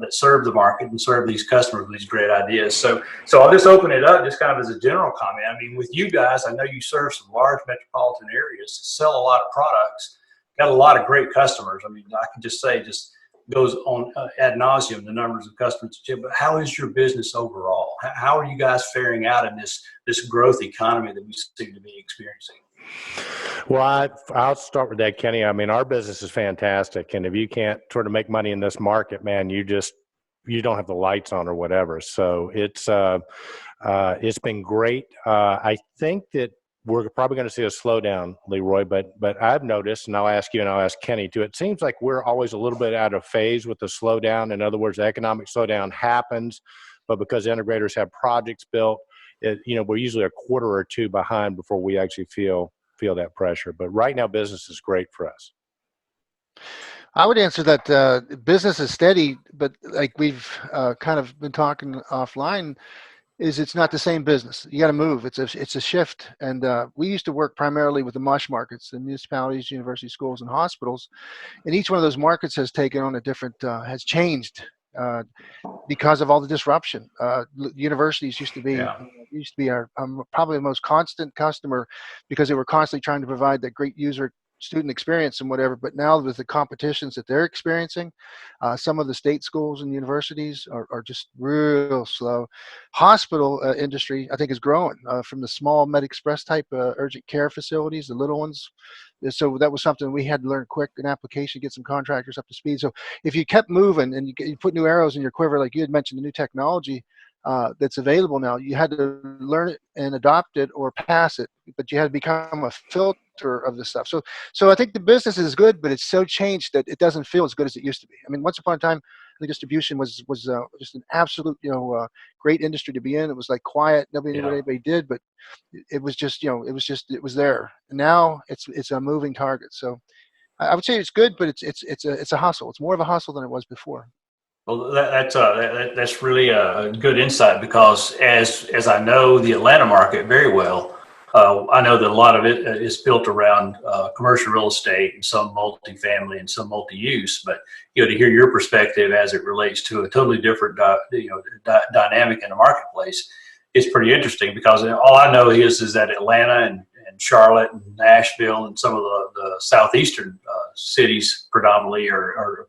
serve the market and serve these customers with these great ideas. So I'll just open it up just kind of as a general comment. I mean, with you guys, I know you serve some large metropolitan areas, sell a lot of products, got a lot of great customers. I mean, I can just say, goes on ad nauseum, the numbers of customers. But how is your business overall? How are you guys faring out in this growth economy that we seem to be experiencing? Well, I'll start with that, Kenny. I mean, our business is fantastic, and if you can't sort of make money in this market, man, you don't have the lights on or whatever. So it's been great. I think that we're probably going to see a slowdown, Leroy, but I've noticed, and I'll ask you and I'll ask Kenny too, it seems like we're always a little bit out of phase with the slowdown. In other words, the economic slowdown happens, but because integrators have projects built, we're usually a quarter or two behind before we actually feel that pressure. But right now, business is great for us. I would answer that business is steady, but like we've kind of been talking offline, it's not the same business. You got to move. It's a shift. And we used to work primarily with the MUSH markets, the municipalities, university schools, and hospitals. And each one of those markets has taken on a different, has changed because of all the disruption. Universities used to be our probably the most constant customer because they were constantly trying to provide that great student experience and whatever. But now with the competitions that they're experiencing, some of the state schools and universities are just real slow. Hospital industry, I think, is growing from the small Med Express type urgent care facilities, the little ones. So that was something we had to learn quick, an application, get some contractors up to speed. So if you kept moving and you put new arrows in your quiver, like you had mentioned, the new technology, that's available now. You had to learn it and adopt it or pass it, but you had to become a filter of this stuff. So I think the business is good, but it's so changed that it doesn't feel as good as it used to be. I mean, once upon a time, the distribution was just an absolute, great industry to be in. It was like quiet. Nobody knew what anybody did, but it was just, it was there. And now it's a moving target. So I would say it's good, but it's a hustle. It's more of a hustle than it was before. Well, that's really a good insight, because as I know the Atlanta market very well, I know that a lot of it is built around commercial real estate and some multifamily and some multi-use. But to hear your perspective as it relates to a totally different dynamic in the marketplace is pretty interesting, because all I know is that Atlanta and Charlotte and Nashville and some of the southeastern cities predominantly are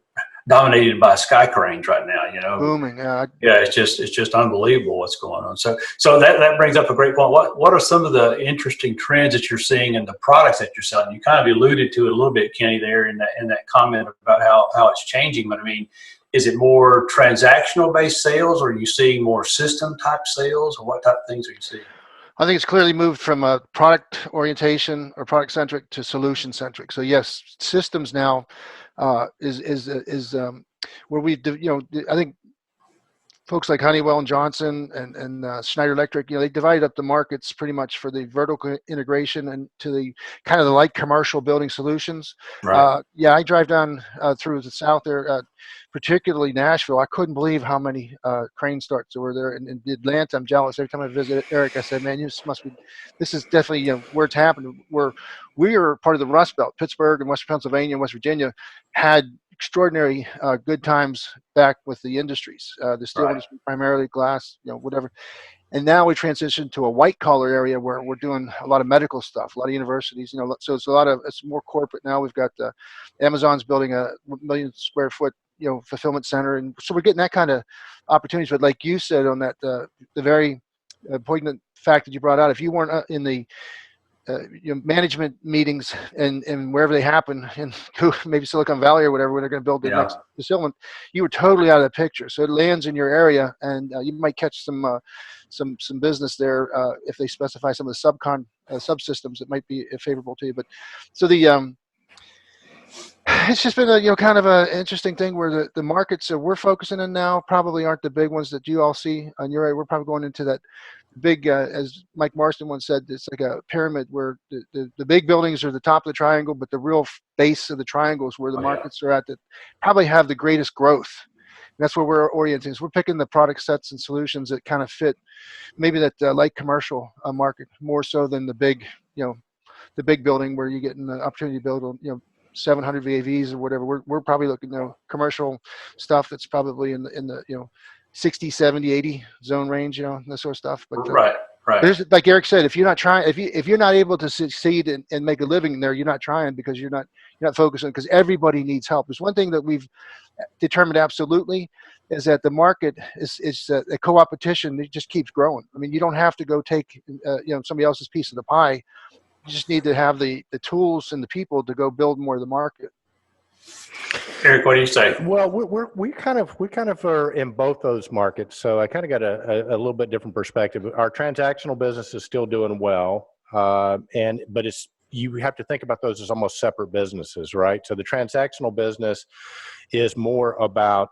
dominated by sky cranes right now, Booming. It's just unbelievable what's going on. So that brings up a great point. What are some of the interesting trends that you're seeing in the products that you're selling? You kind of alluded to it a little bit, Kenny, there in that comment about how it's changing. But I mean, is it more transactional based sales, or are you seeing more system type sales, or what type of things are you seeing? I think it's clearly moved from a product orientation or product centric to solution centric. So yes, systems now is where we, I think folks like Honeywell and Johnson and Schneider Electric, they divided up the markets pretty much for the vertical integration and to the kind of the light commercial building solutions. Right. I drive down through the south there, particularly Nashville. I couldn't believe how many crane starts there were there. And in Atlanta, I'm jealous. Every time I visit Eric, I said, man, this is definitely where it's happening. We are part of the Rust Belt. Pittsburgh and Western Pennsylvania and West Virginia had extraordinary good times back with the industries, the steel industry, primarily glass, whatever. And now we transitioned to a white collar area where we're doing a lot of medical stuff, a lot of universities, so it's more corporate now. We've got Amazon's building a 1 million square foot, fulfillment center. And so we're getting that kind of opportunities. But like you said on that, the very poignant fact that you brought out, if you weren't in the management meetings and wherever they happen in maybe Silicon Valley or whatever, when they're going to build the next facility, you were totally out of the picture. So it lands in your area, and you might catch some business there if they specify some of the subsystems that might be favorable to you. But so it's just been a kind of an interesting thing where the markets that we're focusing on now probably aren't the big ones that you all see on your area. We're probably going into that big, as Mike Marston once said, it's like a pyramid where the big buildings are the top of the triangle, but the real base of the triangle is where the markets are at that probably have the greatest growth. And that's where we're orienting. So we're picking the product sets and solutions that kind of fit maybe that light commercial market more so than the big building where you're getting the opportunity to build 700 VAVs or whatever. We're probably looking at commercial stuff that's probably in the 60, 70, 80 zone range, that sort of stuff. But right. There's, like Eric said, if you're not trying, if you're not able to succeed and make a living there, you're not trying because you're not focusing, because everybody needs help. There's one thing that we've determined absolutely is that the market is a co-opetition. It just keeps growing. I mean, you don't have to go take somebody else's piece of the pie. You just need to have the tools and the people to go build more of the market. Eric, what do you say? Well, we kind of are in both those markets, so I kind of got a little bit different perspective. Our transactional business is still doing well, but you have to think about those as almost separate businesses, right? So the transactional business is more about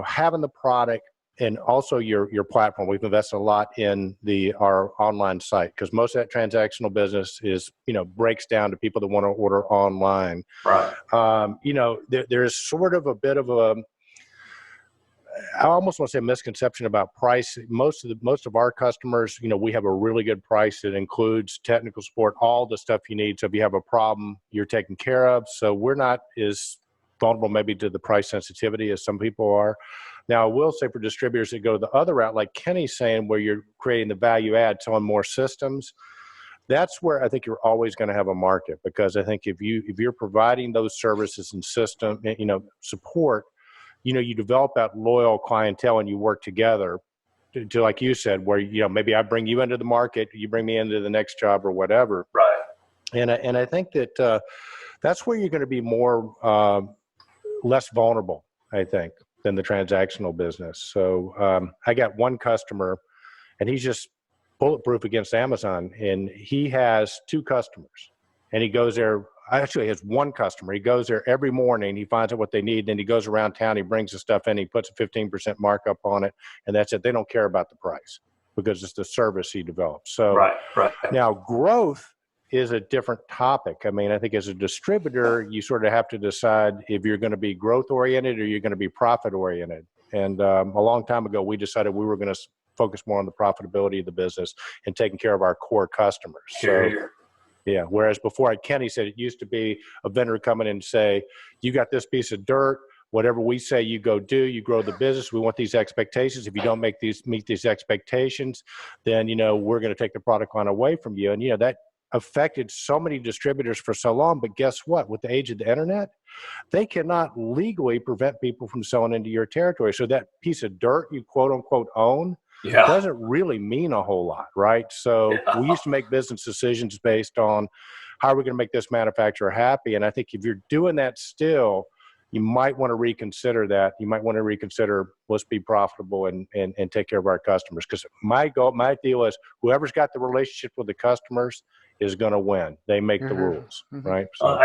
having the product and also your platform. We've invested a lot in our online site because most of that transactional business is breaks down to people that want to order online. Right. There's sort of a bit of I almost want to say a misconception about price. Most of our customers, we have a really good price that includes technical support, all the stuff you need. So if you have a problem, you're taken care of. So we're not as vulnerable maybe to the price sensitivity as some people are. Now, I will say for distributors that go the other route, like Kenny's saying, where you're creating the value add on more systems, that's where I think you're always going to have a market, because I think if you're providing those services and system, support, you develop that loyal clientele and you work together to like you said, where, maybe I bring you into the market, you bring me into the next job or whatever. Right. And I think that that's where you're going to be more less vulnerable, I think. than the transactional business. So I got one customer, and he's just bulletproof against Amazon, and he has two customers, and he goes there. Actually, he has one customer. He goes there every morning. He finds out what they need, and then he goes around town. He brings the stuff in. He puts a 15% markup on it, and that's it. They don't care about the price because it's the service he develops. So right. Now growth is a different topic. I mean, I think as a distributor, you sort of have to decide if you're going to be growth oriented or you're going to be profit oriented. And a long time ago, we decided we were going to focus more on the profitability of the business and taking care of our core customers. Here. Yeah. Whereas before, Kenny said it used to be a vendor come in and say, you got this piece of dirt, whatever we say you go do, you grow the business. We want these expectations. If you don't meet these expectations, then, we're going to take the product line away from you. And, that affected so many distributors for so long. But guess what? With the age of the internet, they cannot legally prevent people from selling into your territory. So that piece of dirt you quote unquote own doesn't really mean a whole lot, right? So we used to make business decisions based on how are we going to make this manufacturer happy. And I think if you're doing that still, you might want to reconsider that. You might want to reconsider, let's be profitable and take care of our customers. Because my deal is whoever's got the relationship with the customers is going to win. They make the rules, right? So.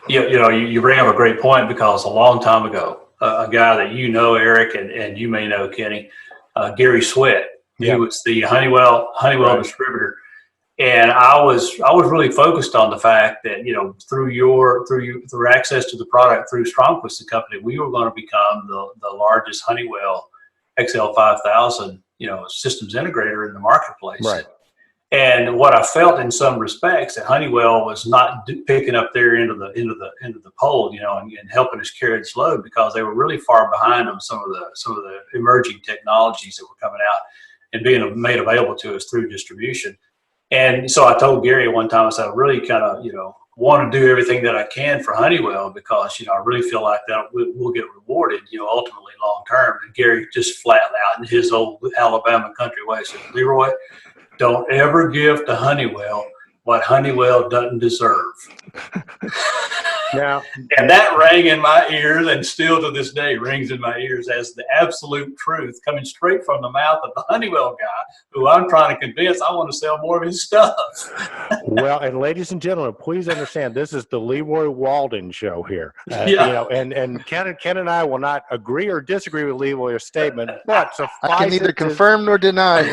You bring up a great point, because a long time ago, a guy that Eric, and you may know, Kenny, Gary Sweat, he was the Honeywell distributor. And I was really focused on the fact that, through access to the product through Stromquist, the company, we were going to become the largest Honeywell XL5000, systems integrator in the marketplace. Right. And what I felt in some respects that Honeywell was not picking up their end of the pole, and helping us carry this load, because they were really far behind on some of the emerging technologies that were coming out and being made available to us through distribution. And so I told Gary one time, I said, I really kind of, want to do everything that I can for Honeywell, because, I really feel like that we'll get rewarded, ultimately long term. And Gary just flat out in his old Alabama country way said, Leroy, don't ever give to Honeywell what Honeywell doesn't deserve. Now, and that rang in my ears, and still to this day rings in my ears as the absolute truth, coming straight from the mouth of the Honeywell guy, who I'm trying to convince I want to sell more of his stuff. Well, and ladies and gentlemen, please understand, this is the Leroy Walden show here. And Ken and I will not agree or disagree with Leroy's statement, but I can neither confirm nor deny.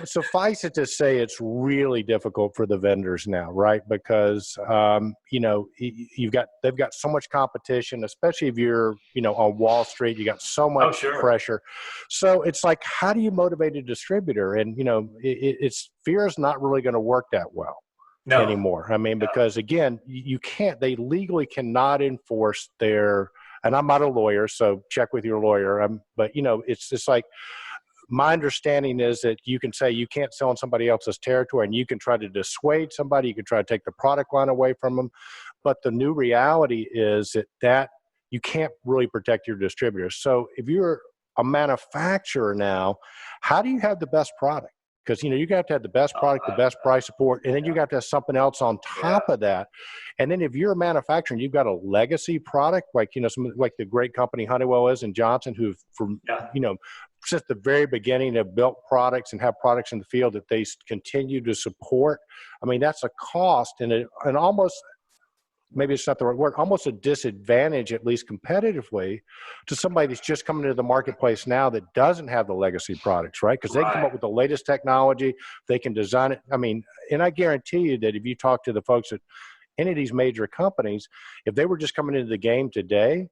Suffice it to say, it's really difficult for the vendors now, right? Because they've got so much competition, especially if you're on Wall Street. You got so much pressure. So it's like, how do you motivate a distributor? And it's fear is not really going to work that well anymore. I mean, because again, they legally cannot enforce their. And I'm not a lawyer, so check with your lawyer. But it's just like. My understanding is that you can say you can't sell in somebody else's territory, and you can try to dissuade somebody. You can try to take the product line away from them. But the new reality is that you can't really protect your distributors. So if you're a manufacturer now, how do you have the best product? Because, you got to have the best product, the best price support, and then you got to have something else on top of that. And then if you're a manufacturer and you've got a legacy product, like, like the great company Honeywell is and Johnson, who since the very beginning have built products and have products in the field that they continue to support. I mean, that's a cost and almost, maybe it's not the right word, almost a disadvantage, at least competitively, to somebody that's just coming into the marketplace now that doesn't have the legacy products, right? Because they can come up with the latest technology, they can design it. I mean, and I guarantee you that if you talk to the folks at any of these major companies, if they were just coming into the game today,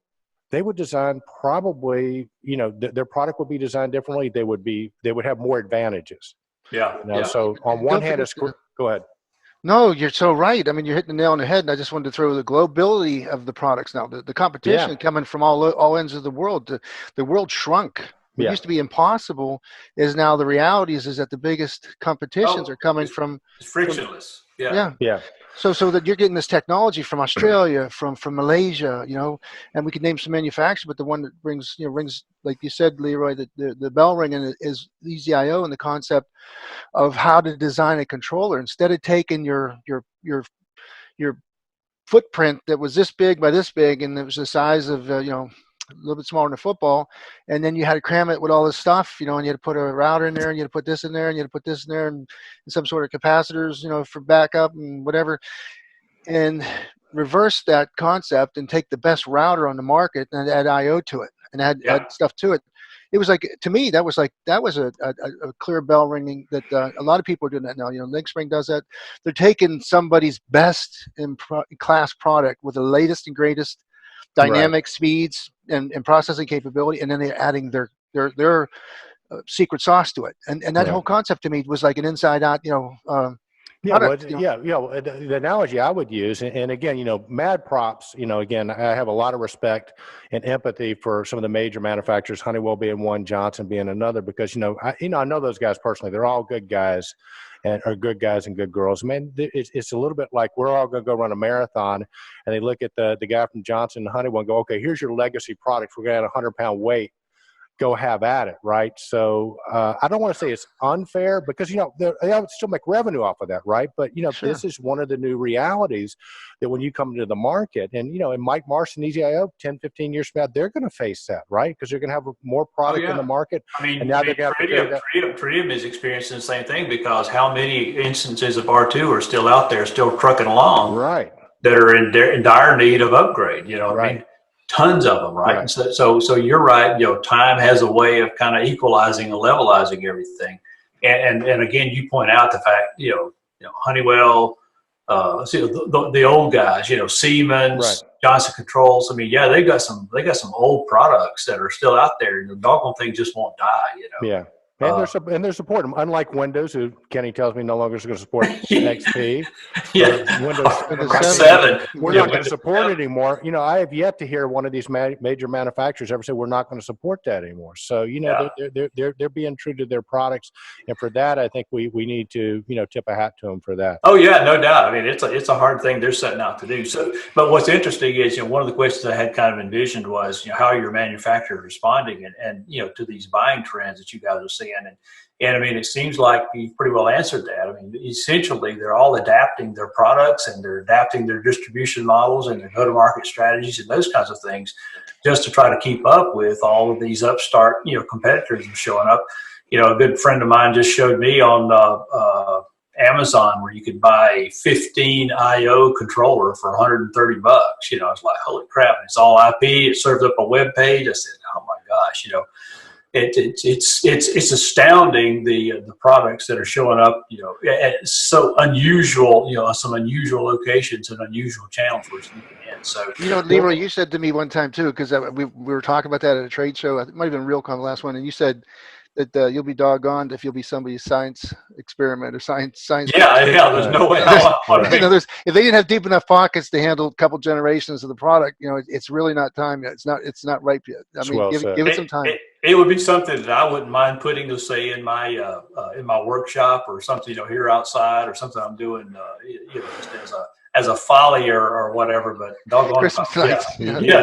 they would design probably, their product would be designed differently. They would have more advantages. So on one hand, go ahead. No, you're so right. I mean, you're hitting the nail on the head. And I just wanted to throw the globability of the products now. The competition coming from all ends of the world. The world shrunk. What used to be impossible is now the reality is that the biggest competitions are coming from. It's frictionless. So that you're getting this technology from Australia, from Malaysia, and we could name some manufacturers, but the one that rings, like you said, Leroy, the bell ringing is EZIO and the concept of how to design a controller. Instead of taking your footprint that was this big by this big, and it was the size of little bit smaller than a football, and then you had to cram it with all this stuff, and you had to put a router in there, and you had to put this in there, and you had to put this in there, and some sort of capacitors, for backup and whatever, and reverse that concept and take the best router on the market and add I/O to it and add stuff to it. It was like, to me, that was a clear bell ringing that a lot of people are doing that now. LinkSpring does that. They're taking somebody's best in class product with the latest and greatest dynamic speeds and processing capability, and then they're adding their secret sauce to it. And that whole concept to me was like an inside out, the analogy I would use, and again, mad props, again, I have a lot of respect and empathy for some of the major manufacturers, Honeywell being one, Johnson being another, because, I know those guys personally. They're all good guys and are good guys and good girls. Man, it's a little bit like we're all going to go run a marathon, and they look at the guy from Johnson and Honeywell and go, okay, here's your legacy product. We're going to add a 100-pound weight. Go have at it, right? So I don't want to say it's unfair because, they would still make revenue off of that, right? But, Sure. This is one of the new realities that when you come into the market and, and Mike Marsh and EZIO 10, 15 years from now, they're going to face that, right? Because they're going to have more product in the market. And now Tritium is experiencing the same thing because how many instances of R2 are still out there, still trucking along, right? That are in dire need of upgrade, right. I mean? Tons of them, right? And so you're right. Time has a way of kind of equalizing and levelizing everything. And again, you point out the fact, Honeywell, the old guys, Siemens, right. Johnson Controls. I mean, they got some old products that are still out there. The doggone thing just won't die. Yeah. And they're supporting them. Unlike Windows, who Kenny tells me no longer is going to support XP. Windows 7. We're not going to support it anymore. I have yet to hear one of these major manufacturers ever say we're not going to support that anymore. So they're being true to their products, and for that, I think we need to tip a hat to them for that. Oh yeah, no doubt. I mean, it's a hard thing they're setting out to do. So, but what's interesting is one of the questions I had kind of envisioned was how are your manufacturers responding and to these buying trends that you guys are seeing. And I mean, it seems like you pretty well answered that. I mean, essentially, they're all adapting their products and they're adapting their distribution models and their go-to-market strategies and those kinds of things just to try to keep up with all of these upstart, competitors that are showing up. A good friend of mine just showed me on Amazon where you could buy a 15 IO controller for $130. I was like, holy crap! And it's all IP. It serves up a web page. I said, oh my gosh, It's astounding the products that are showing up, at so unusual, some unusual locations and unusual channels we're sneaking in. So, Leroy, you said to me one time too, because we were talking about that at a trade show. It might have been Realcom, the last one, and you said that you'll be doggone if you'll be somebody's science experiment or science. Yeah, there's no way. If they didn't have deep enough pockets to handle a couple generations of the product, it's really not time yet. It's not ripe yet. I mean, give it some time. It would be something that I wouldn't mind putting, to say, in my workshop or something, here outside or something I'm doing, just as a folly or whatever. But doggone Christmas lights.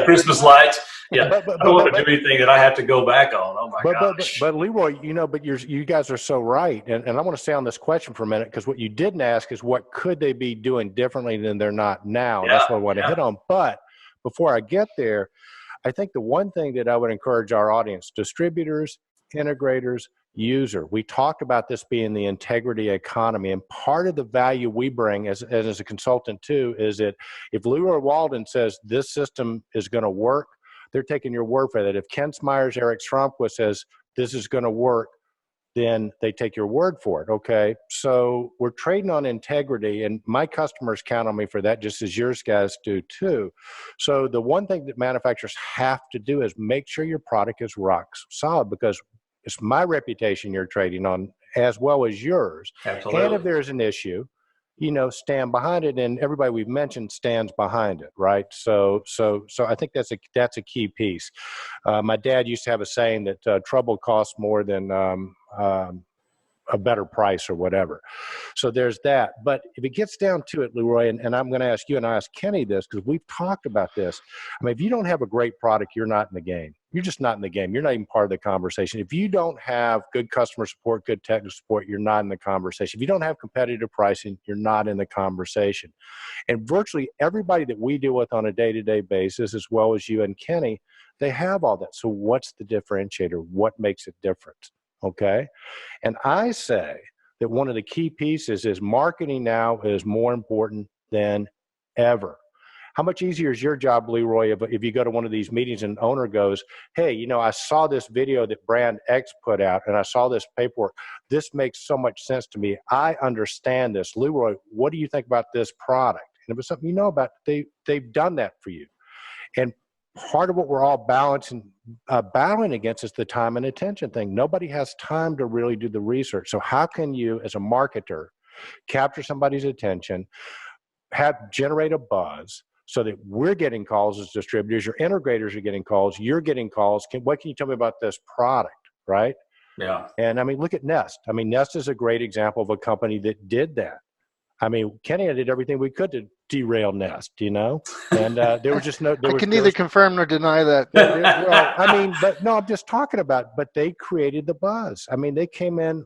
Christmas lights. Yeah, I don't want to do anything that I have to go back on. Oh my gosh! But Leroy, you guys are so right, and I want to stay on this question for a minute because what you didn't ask is what could they be doing differently than they're not now. Yeah, that's what I want to hit on. But before I get there, I think the one thing that I would encourage our audience, distributors, integrators, user, we talked about this being the integrity economy, and part of the value we bring as a consultant too is that if Leroy Walden says this system is going to work, they're taking your word for that. If Ken Smyers, Eric Stromquist says this is going to work, then they take your word for it, okay? So we're trading on integrity, and my customers count on me for that, just as yours guys do too. So the one thing that manufacturers have to do is make sure your product is rock solid, because it's my reputation you're trading on as well as yours. Absolutely. And if there's an issue, stand behind it, and everybody we've mentioned stands behind it, right? So I think that's a key piece. My dad used to have a saying that trouble costs more than a better price or whatever. So there's that. But if it gets down to it, Leroy, and I'm going to ask you and I ask Kenny this because we've talked about this. I mean, if you don't have a great product, you're not in the game. You're just not in the game. You're not even part of the conversation. If you don't have good customer support, good technical support, you're not in the conversation. If you don't have competitive pricing, you're not in the conversation. And virtually everybody that we deal with on a day-to-day basis, as well as you and Kenny, They have all that. So what's the differentiator? What makes it different? Okay. And I say that one of the key pieces is marketing now is more important than ever. How much easier is your job, Leroy, if you go to one of these meetings and the owner goes, hey, you know, I saw this video that brand X put out and I saw this paperwork. This makes so much sense to me. I understand this. Leroy, what do you think about this product? And if it's something you know about, they've done that for you. And part of what we're all battling against is the time and attention thing. Nobody has time to really do the research. So how can you, as a marketer, capture somebody's attention, generate a buzz, so that we're getting calls as distributors, your integrators are getting calls, you're getting calls. What can you tell me about this product, right? Yeah. And I mean, look at Nest. I mean, Nest is a great example of a company that did that. I mean, Kenny and I did everything we could to derail Nest, you know? And there was just no... I can neither confirm nor deny that. Well, I mean, but no, I'm just talking about, but they created the buzz. I mean, they came in,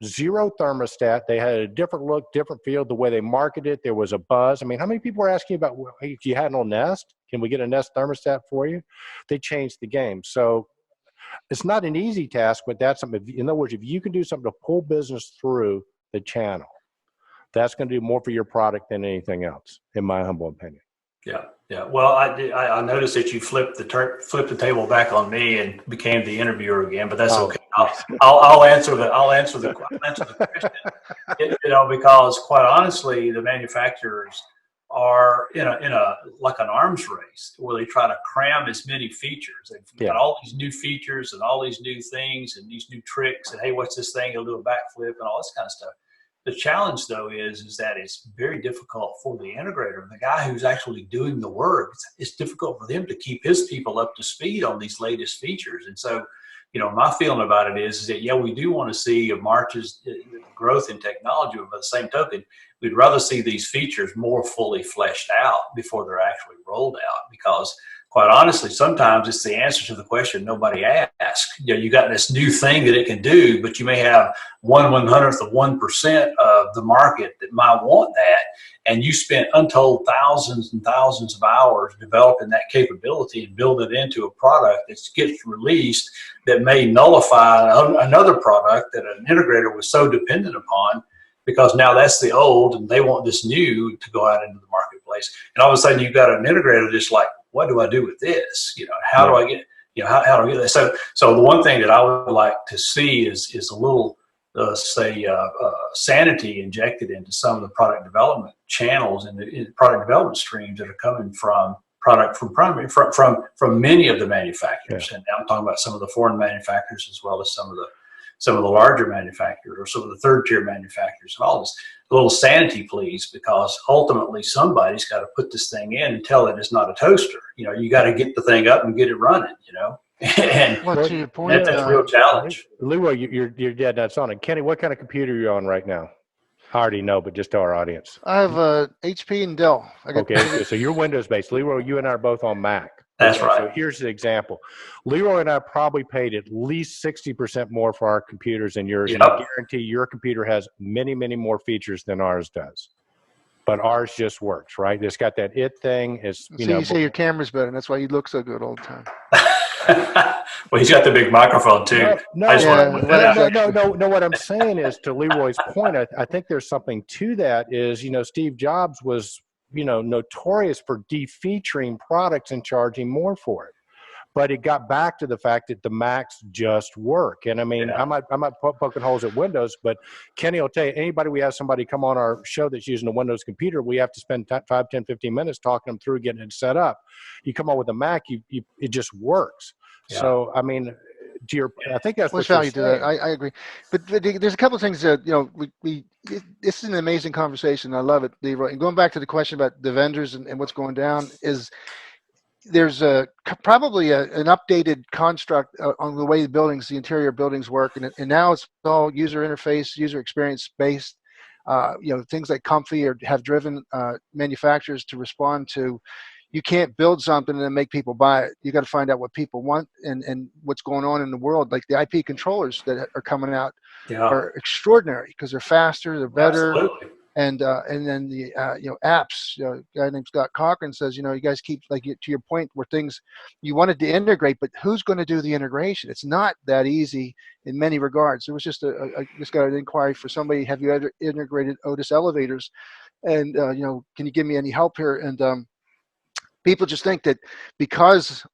zero thermostat. They had a different look, different feel. The way they marketed it, there was a buzz. I mean, how many people were asking about, hey, if you had no Nest, can we get a Nest thermostat for you? They changed the game. So it's not an easy task, but that's something. In other words, if you can do something to pull business through the channel, that's going to do more for your product than anything else, in my humble opinion. Yeah, yeah. Well, I noticed that you flipped the table back on me and became the interviewer again, but that's okay. I'll answer the question. You know, because quite honestly, the manufacturers are in a like an arms race where they try to cram as many features. They've got all these new features and all these new things and these new tricks and hey, what's this thing? It'll do a backflip and all this kind of stuff. The challenge, though, is that it's very difficult for the integrator, the guy who's actually doing the work. It's difficult for them to keep his people up to speed on these latest features. And so, you know, my feeling about it is that, yeah, we do want to see a marches growth in technology, but by the same token, we'd rather see these features more fully fleshed out before they're actually rolled out, because quite honestly, sometimes it's the answer to the question nobody asked. You know, you got this new thing that it can do, but you may have 1/100th of 1% of the market that might want that, and you spent untold thousands and thousands of hours developing that capability and build it into a product that gets released that may nullify another product that an integrator was so dependent upon, because now that's the old and they want this new to go out into the marketplace. And all of a sudden you've got an integrator just like, what do I do with this? You know, how do I get, you know, how do I get that? So the one thing that I would like to see is a little, sanity injected into some of the product development channels and the product development streams that are coming from many of the manufacturers. Yeah. And I'm talking about some of the foreign manufacturers as well as some of the larger manufacturers or some of the third tier manufacturers and all this. A little sanity, please, because ultimately somebody's got to put this thing in and tell it it's not a toaster. You know, you got to get the thing up and get it running, you know. And well, to your point, that's a real challenge. Leroy, you're dead. That's on it. Kenny, what kind of computer are you on right now? I already know, but just to our audience. I have HP and Dell. Okay, so you're Windows-based. Leroy, you and I are both on Mac. That's right. So here's the example. Leroy and I probably paid at least 60% more for our computers than yours. Yep. And I guarantee your computer has many, many more features than ours does. But ours just works, right? It's got that it thing. You say your camera's better, and that's why you look so good all the time. Well, he's got the big microphone too. No. What I'm saying is, to Leroy's point, I think there's something to that. Is, you know, Steve Jobs was, you know, notorious for defeaturing products and charging more for it. But it got back to the fact that the Macs just work. And I mean, I might poking holes at Windows, but Kenny will tell you, anybody, we have somebody come on our show that's using a Windows computer, we have to spend 5, 10, 15 minutes talking them through getting it set up. You come on with a Mac, it just works. Yeah. So, I mean, I think that's what's value to that. I agree. But there's a couple of things that, you know, this is an amazing conversation. I love it, Leroy. And going back to the question about the vendors and what's going down is, there's probably an updated construct on the way the interior buildings work, and now it's all user interface, user experience based. You know, things like Comfy have driven manufacturers to respond to. You can't build something and then make people buy it. You got to find out what people want and what's going on in the world. Like the IP controllers that are coming out are extraordinary because they're faster, they're better. Absolutely. And then the apps. A guy named Scott Cochran says, you guys keep, like, to your point, where things you wanted to integrate, but who's going to do the integration? It's not that easy in many regards. There was just just got an inquiry for somebody. Have you ever integrated Otis elevators? And can you give me any help here? And people just think that because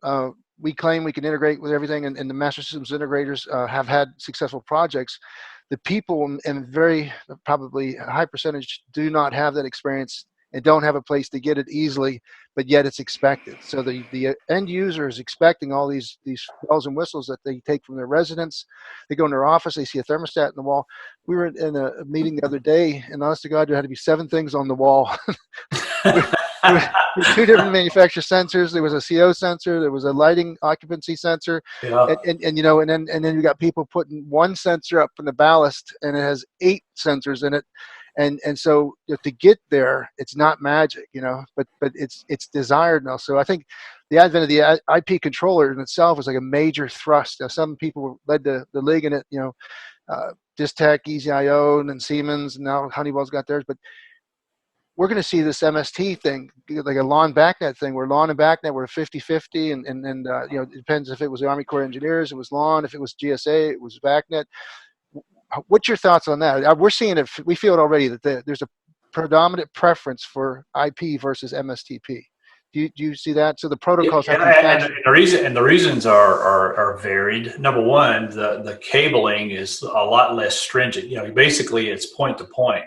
we claim we can integrate with everything, and the master systems integrators have had successful projects, the people, and very probably a high percentage, do not have that experience and don't have a place to get it easily, but yet it's expected. So the end user is expecting all these bells and whistles that they take from their residents. They go in their office, they see a thermostat in the wall. We were in a meeting the other day, and honest to God, there had to be 7 things on the wall. There were 2 different manufacturer sensors. There was a CO sensor. There was a lighting occupancy sensor. Yeah. And then you got people putting 1 sensor up in the ballast, and it has 8 sensors in it. And so to get there, it's not magic, but it's desired now. So I think the advent of the IP controller in itself is like a major thrust. Some people led the league in it, Distech, EasyIO, and then Siemens, and now Honeywell's got theirs. But we're going to see this MST thing, like a LAN BACnet thing, where LAN and BACnet were 50-50, and it depends if it was the Army Corps of Engineers, it was LAN, if it was GSA, it was BACnet. What's your thoughts on that? We're seeing it. We feel it already that there's a predominant preference for IP versus MSTP. Do you see that? So the protocols have to be and the reasons are varied. Number one, the cabling is a lot less stringent. Basically it's point to point.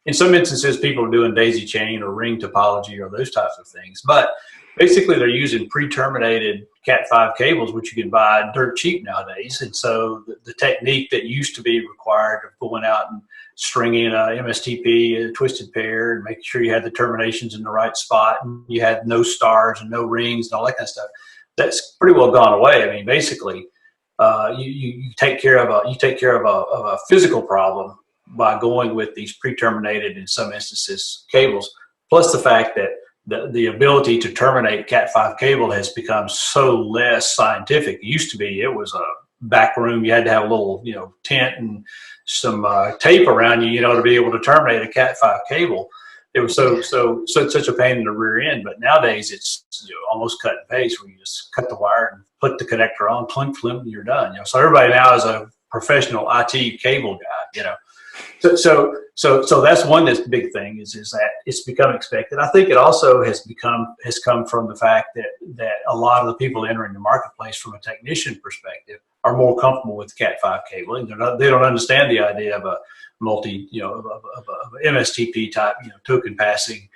In some instances, people are doing daisy chain or ring topology or those types of things. But basically, they're using pre-terminated Cat5 cables, which you can buy dirt cheap nowadays. And so the technique that used to be required of going out and stringing a MSTP, a twisted pair, and making sure you had the terminations in the right spot, and you had no stars and no rings and all that kind of stuff, that's pretty well gone away. I mean, basically, you take care of a physical problem by going with these pre-terminated, in some instances, cables, plus the fact that the ability to terminate Cat5 cable has become so less scientific. It used to be, it was a back room. You had to have a little, tent and some tape around you, to be able to terminate a Cat5 cable. It was such a pain in the rear end. But nowadays it's almost cut and paste, where you just cut the wire and put the connector on, plunk, and you're done. So everybody now is a professional IT cable guy. So that's one big thing is that it's become expected. I think it also has come from the fact that a lot of the people entering the marketplace from a technician perspective are more comfortable with Cat5 cabling. They don't understand the idea of a multi, of a MSTP type, token passing,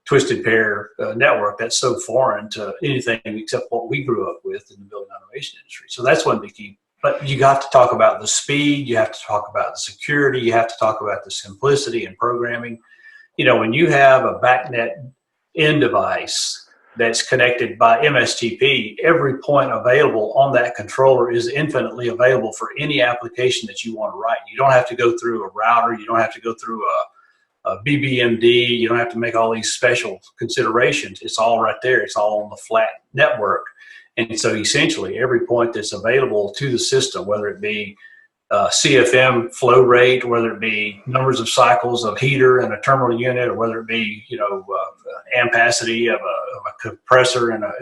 twisted pair network that's so foreign to anything except what we grew up with in the building automation industry. So that's one big key. But you have to talk about the speed, you have to talk about the security, you have to talk about the simplicity and programming. When you have a BACnet end device that's connected by MSTP, every point available on that controller is infinitely available for any application that you want to write. You don't have to go through a router, you don't have to go through a BBMD, you don't have to make all these special considerations. It's all right there, it's all on the flat network. And so essentially every point that's available to the system, whether it be CFM flow rate, whether it be numbers of cycles of heater and a terminal unit, or whether it be, ampacity of a compressor and a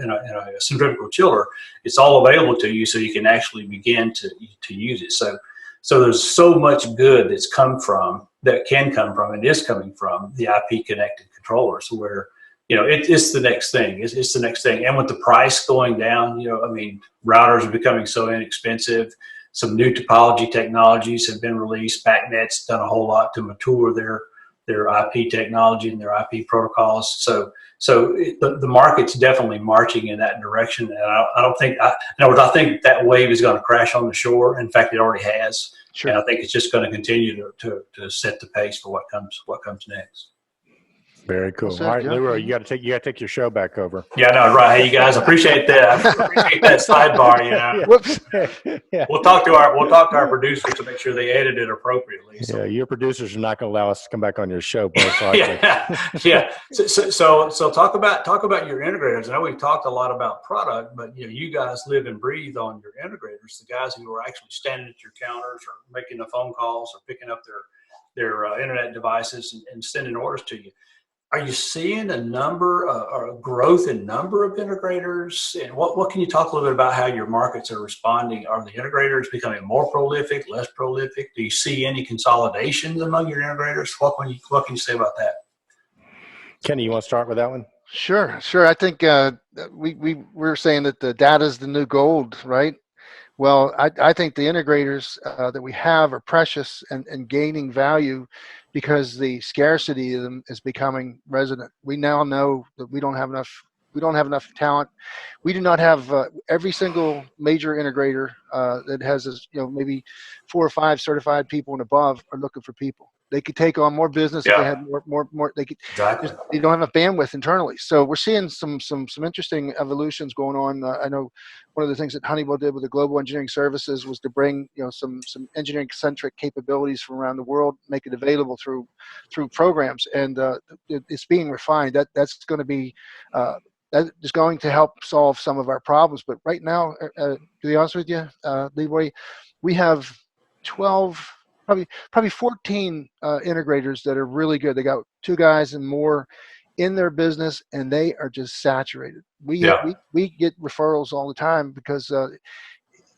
centrifugal chiller, it's all available to you so you can actually begin to use it. So there's so much good that can come from and is coming from the IP connected controllers, where it's the next thing. It's the next thing. And with the price going down, routers are becoming so inexpensive. Some new topology technologies have been released. BACnet's done a whole lot to mature their IP technology and their IP protocols. So the market's definitely marching in that direction. And I think that wave is going to crash on the shore. In fact, it already has. Sure. And I think it's just going to continue to set the pace for what comes next. Very cool. All right, Leroy, you got to take your show back over. Yeah, no, right. Hey, you guys, appreciate that. I appreciate that sidebar. Whoops. Yeah. We'll talk to our producers to make sure they edit it appropriately. So. Yeah, your producers are not going to allow us to come back on your show, both likely. Yeah. So talk about your integrators. I know we've talked a lot about product, but you guys live and breathe on your integrators. The guys who are actually standing at your counters or making the phone calls or picking up internet devices and sending orders to you. Are you seeing a number or a growth in number of integrators? And what can you talk a little bit about how your markets are responding? Are the integrators becoming more prolific, less prolific? Do you see any consolidations among your integrators? What can you say about that? Kenny, you want to start with that one? Sure. I think we're saying that the data is the new gold, right? Well, I think the integrators that we have are precious and gaining value because the scarcity of them is becoming resonant. We now know that we don't have enough talent. We do not have every single major integrator that has maybe 4 or 5 certified people and above are looking for people. They could take on more business if they had more. They could. Exactly. They don't have enough bandwidth internally. So we're seeing some interesting evolutions going on. I know one of the things that Honeywell did with the Global Engineering Services was to bring some engineering centric capabilities from around the world, make it available through programs, and it's being refined. That's going to be that is going to help solve some of our problems. But right now, to be honest with you, Leroy, we have 12. Probably 14 integrators that are really good. They got 2 guys and more in their business, and they are just saturated. We get referrals all the time because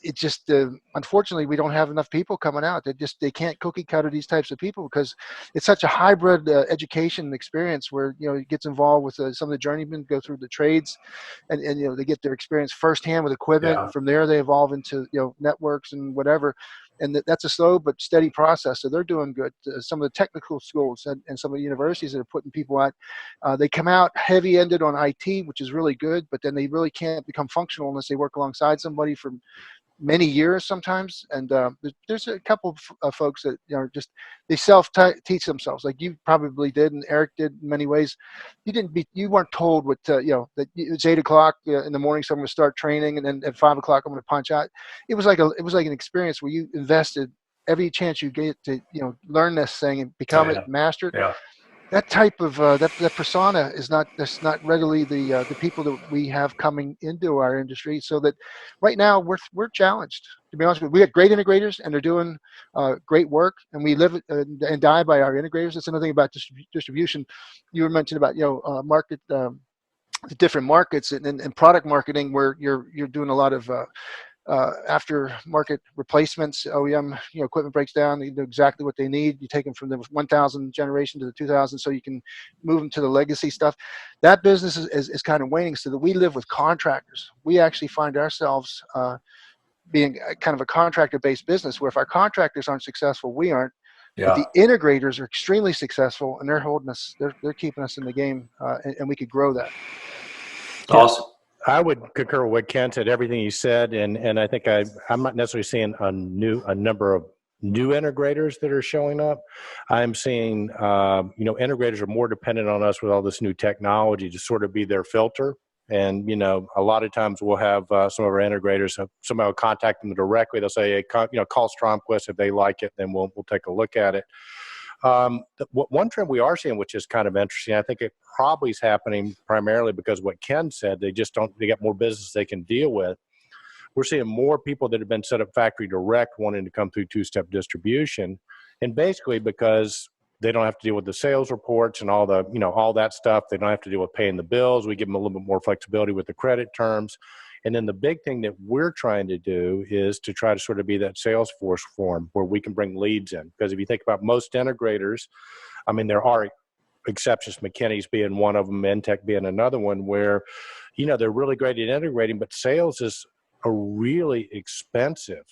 it just unfortunately we don't have enough people coming out. They can't cookie cutter these types of people because it's such a hybrid education experience where it gets involved with some of the journeymen go through the trades, and they get their experience firsthand with equipment. And from there they evolve into networks and whatever. And that's a slow but steady process. So they're doing good. Some of the technical schools and some of the universities that are putting people out, they come out heavy-ended on IT, which is really good, but then they really can't become functional unless they work alongside somebody for many years sometimes. And there's a couple of folks that they self-teach themselves, like you probably did, and Eric did in many ways. You weren't told what that it's 8 o'clock in the morning, so I'm going to start training, and then at 5 o'clock I'm going to punch out. It was like an experience where you invested every chance you get to learn this thing and become it, master it. Yeah. That type of that persona is not readily the people that we have coming into our industry. So that right now we're challenged. To be honest with you, we got great integrators and they're doing great work, and we live and die by our integrators. That's another thing about distribution. You were mentioning about market, the different markets and product marketing, where you're doing a lot of after market replacements. OEM equipment breaks down, they know exactly what they need. You take them from the 1000 generation to the 2000 so you can move them to the legacy stuff. That business is kind of waning, so that we live with contractors. We actually find ourselves being kind of a contractor based business, where if our contractors aren't successful, we aren't. But the integrators are extremely successful, and they're holding us, they're keeping us in the game, and we could grow that. Awesome. I would concur with what Ken said, everything he said, and I think I'm not necessarily seeing a number of new integrators that are showing up. I'm seeing integrators are more dependent on us with all this new technology to sort of be their filter. And a lot of times we'll have some of our integrators, somebody will contact them directly. They'll say, hey, call Stromquist. If they like it, then we'll take a look at it. One trend we are seeing, which is kind of interesting, I think it probably is happening primarily because what Ken said, they got more business they can deal with. We're seeing more people that have been set up factory direct wanting to come through two-step distribution, and basically because they don't have to deal with the sales reports and all the, all that stuff. They don't have to deal with paying the bills. We give them a little bit more flexibility with the credit terms. And then the big thing that we're trying to do is to try to sort of be that Salesforce form where we can bring leads in. Because if you think about most integrators, I mean, there are exceptions, McKinney's being one of them, Entech being another one, where, they're really great at integrating, but sales is a really expensive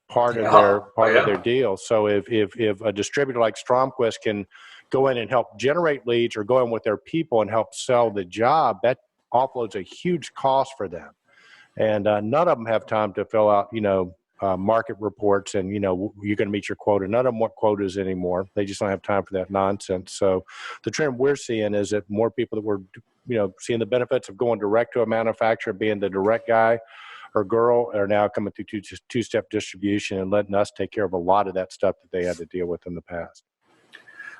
part of their deal. So if a distributor like Stromquist can go in and help generate leads, or go in with their people and help sell the job, that offloads a huge cost for them. And none of them have time to fill out, market reports and, you're going to meet your quota. None of them want quotas anymore. They just don't have time for that nonsense. So the trend we're seeing is that more people that were, seeing the benefits of going direct to a manufacturer, being the direct guy or girl, are now coming through two-step distribution and letting us take care of a lot of that stuff that they had to deal with in the past.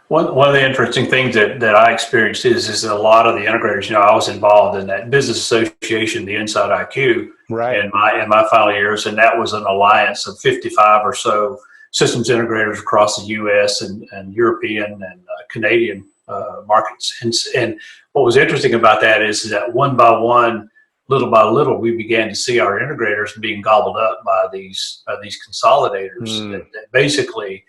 One of the interesting things that I experienced is a lot of the integrators. I was involved in that business association, the Inside IQ, right, in my final years, and that was an alliance of 55 or so systems integrators across the U.S. and European and Canadian markets. And what was interesting about that is that one by one, little by little, we began to see our integrators being gobbled up by these consolidators that basically,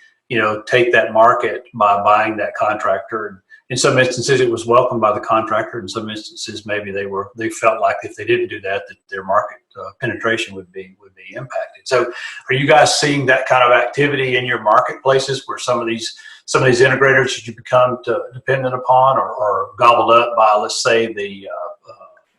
take that market by buying that contractor. In some instances, it was welcomed by the contractor. In some instances, maybe they felt like if they didn't do that, that their market penetration would be impacted. So, are you guys seeing that kind of activity in your marketplaces, where some of these integrators that you become dependent upon or gobbled up by, let's say, the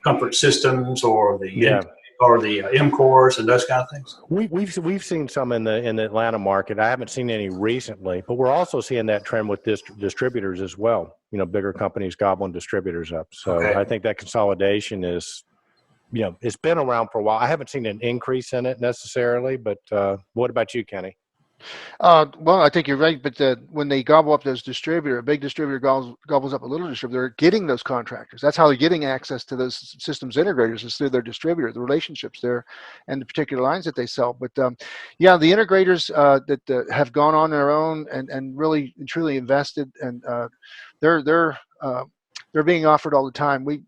comfort systems or the MCORs and those kind of things? We've seen some in the Atlanta market. I haven't seen any recently, but we're also seeing that trend with distributors as well. Bigger companies gobbling distributors up. So okay. I think that consolidation is, it's been around for a while. I haven't seen an increase in it necessarily, but what about you, Kenny? Well, I think you're right, but when they gobble up those distributor, a big distributor gobbles up a little distributor, they're getting those contractors. That's how they're getting access to those systems integrators, is through their distributor, the relationships there, and the particular lines that they sell. But the integrators that have gone on their own and really and truly invested, and they're being offered all the time. We